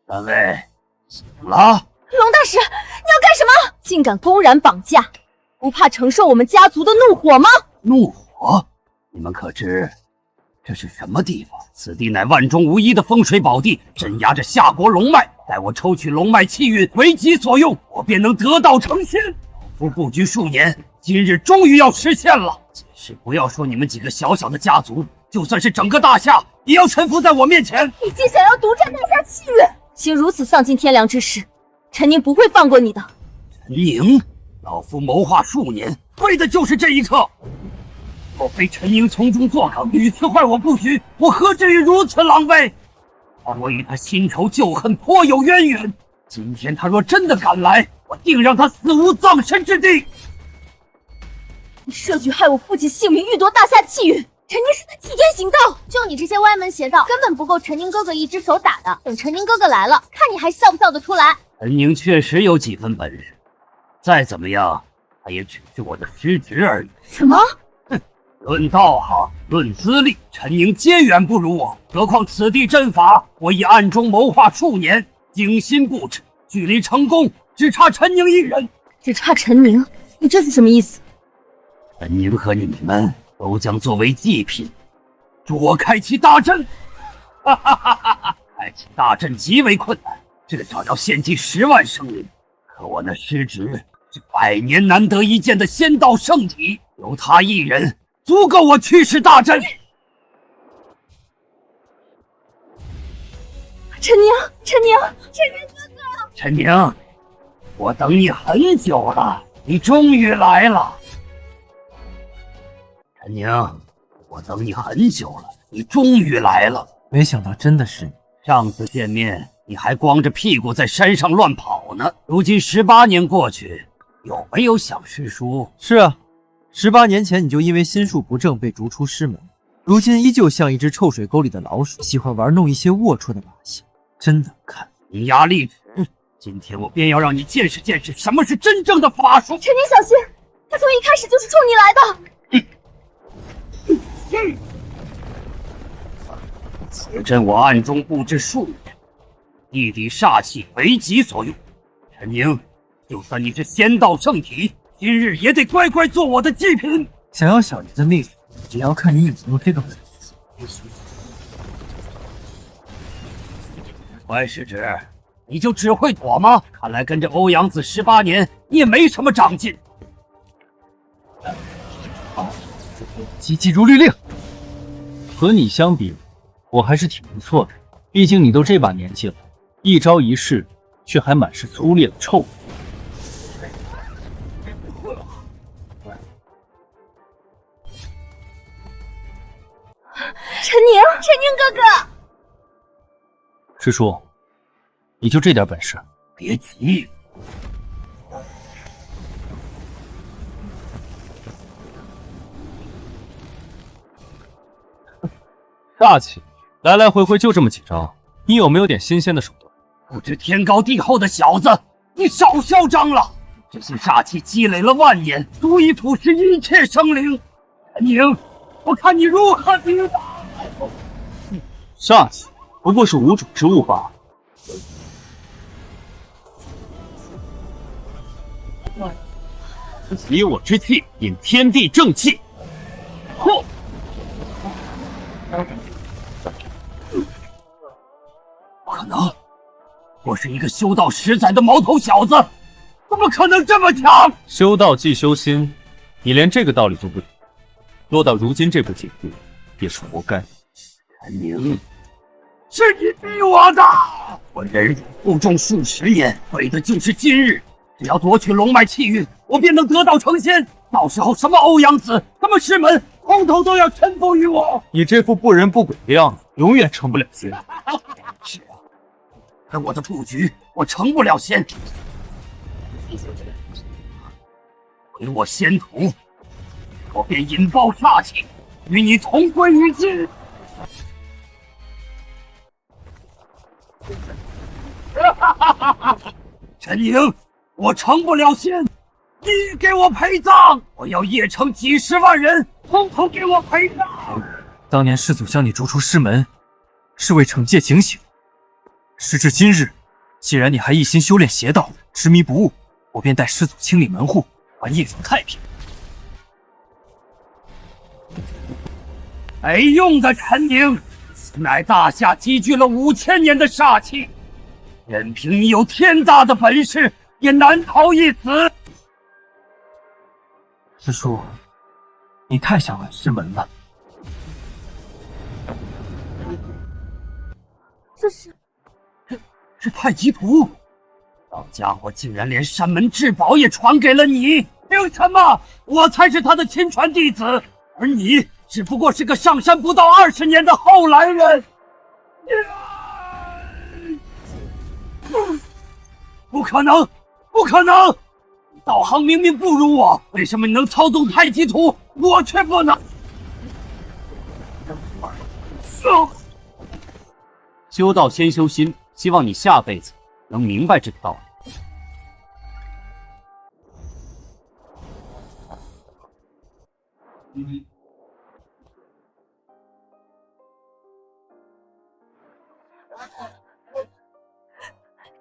三位，醒了！龙大师，你要干什么？竟敢公然绑架，不怕承受我们家族的怒火吗？怒火？你们可知这是什么地方？此地乃万中无一的风水宝地，镇压着夏国龙脉。待我抽取龙脉气运为己所用，我便能得道成仙。老夫布局数年，今日终于要实现了。只是不要说你们几个小小的家族，就算是整个大夏，也要臣服在我面前。你竟想要独占大夏气运，行如此丧尽天良之事，陈宁不会放过你的。陈宁，老夫谋划数年，为的就是这一刻。若非陈宁从中作梗，屡次坏我布局，我何至于如此狼狈？我与他新仇旧恨，颇有渊源。今天他若真的敢来，我定让他死无葬身之地。你设局害我父亲性命，欲夺大夏气运，陈宁是在替天行道。就你这些歪门邪道，根本不够陈宁哥哥一只手打的。等陈宁哥哥来了，看你还笑不笑得出来。陈宁确实有几分本事，再怎么样，他也只是我的师侄而已。什么？论道行，论资历，陈宁皆远不如我。何况此地阵法，我已暗中谋划数年，精心布置，距离成功只差陈宁一人。只差陈宁？你这是什么意思？陈宁和你们都将作为祭品，助我开启大阵。哈哈哈哈哈！开启大阵极为困难，至少要献祭10万生灵。可我那师侄是100年难得一见的仙道圣体，由他一人足够我驱使大阵。陈宁哥哥！陈宁，我等你很久了，你终于来了。陈宁，我等你很久了，你终于来了。没想到真的是你。上次见面你还光着屁股在山上乱跑呢，如今18年过去，有没有想师叔？是啊，18年前你就因为心术不正被逐出师门，如今依旧像一只臭水沟里的老鼠，喜欢玩弄一些龌龊的把戏，真难看。伶牙俐齿，今天我便要让你见识见识什么是真正的法术。陈宁小心，他从一开始就是冲你来的。此阵我暗中布置数年，地底煞气为己所用。陈宁，就算你是仙道圣体，今日也得乖乖做我的祭品。想要小爷的命，也要看你有没有这个本事。乖师侄，你就只会躲吗？看来跟着欧阳子18年，你也没什么长进。记住律令。和你相比，我还是挺不错的。毕竟你都这把年纪了，一招一式却还满是粗劣的臭味。陈宁哥哥，师叔，你就这点本事？别急。煞气，来来回回就这么几招，你有没有点新鲜的手段？不知天高地厚的小子，你少嚣张了！这些煞气积累了万年，足以腐蚀一切生灵。陈宁，我看你如何抵挡！煞气不过是无主之物罢了。以我之气引天地正气，嚯！不可能！我是一个修道10载的毛头小子，怎么可能这么强？修道即修心，你连这个道理都不懂，落到如今这步境地，也是活该。陈宁，是你逼我的！我忍辱负重数10年，为的就是今日。只要夺取龙脉气运，我便能得道成仙。到时候什么欧阳子，什么师门，统统都要臣服于我。你这副不人不鬼的样子，永远成不了仙。是啊，跟我的布局，我成不了仙。毁我仙途，我便引爆煞气，与你同归于尽。陈宁，我成不了仙，你给我陪葬！我要邺城几10万人，统统给我陪葬！当年师祖将你逐出师门，是为惩戒警醒。时至今日，既然你还一心修炼邪道，执迷不悟，我便带师祖清理门户，还邺城太平。没用的，陈宁，此乃大夏积聚了5000年的煞气，任凭你有天大的本事，也难逃一死。师叔，你太想来师门了。这是太极图，老家伙竟然连山门至宝也传给了你，凭什么我才是他的亲传弟子，而你只不过是个上山不到20年的后来人？不可能，不可能！道行明明不如我，为什么你能操纵太极图，我却不能？修道先修心，希望你下辈子能明白这个道理。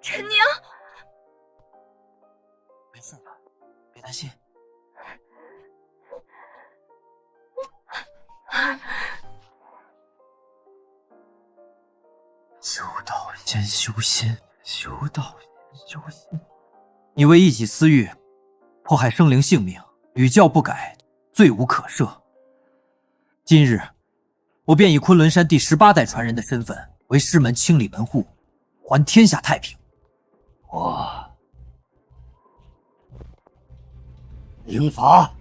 陈宁，没事吧？别担心。修道先修心，修道先修心。你为一己私欲，迫害生灵性命，屡教不改，罪无可赦。今日，我便以昆仑山第18代传人的身份，为师门清理门户，还天下太平。灵法，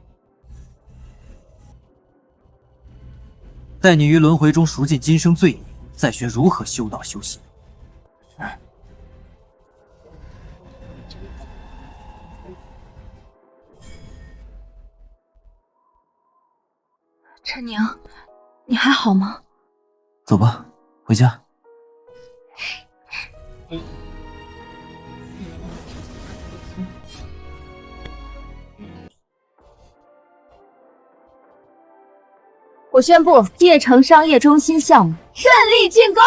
待你于轮回中赎尽今生罪孽，再学如何修道修心。陈宁，你还好吗？走吧，回家。我宣布，叶城商业中心项目顺利竣工。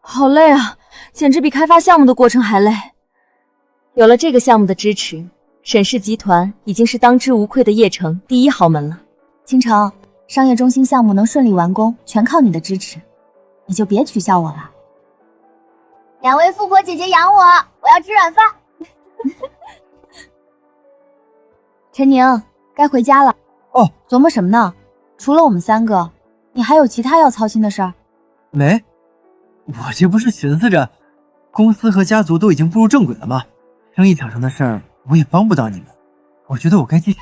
好累啊，简直比开发项目的过程还累。有了这个项目的支持，沈氏集团已经是当之无愧的叶城第一豪门了。倾城，商业中心项目能顺利完工，全靠你的支持，你就别取笑我了。两位富婆姐姐养我，我要吃软饭。陈宁，该回家了。哦，琢磨什么呢？除了我们3个，你还有其他要操心的事儿？没，我这不是寻思着，公司和家族都已经步入正轨了吗？生意场上的事儿我也帮不到你们，我觉得我该继续。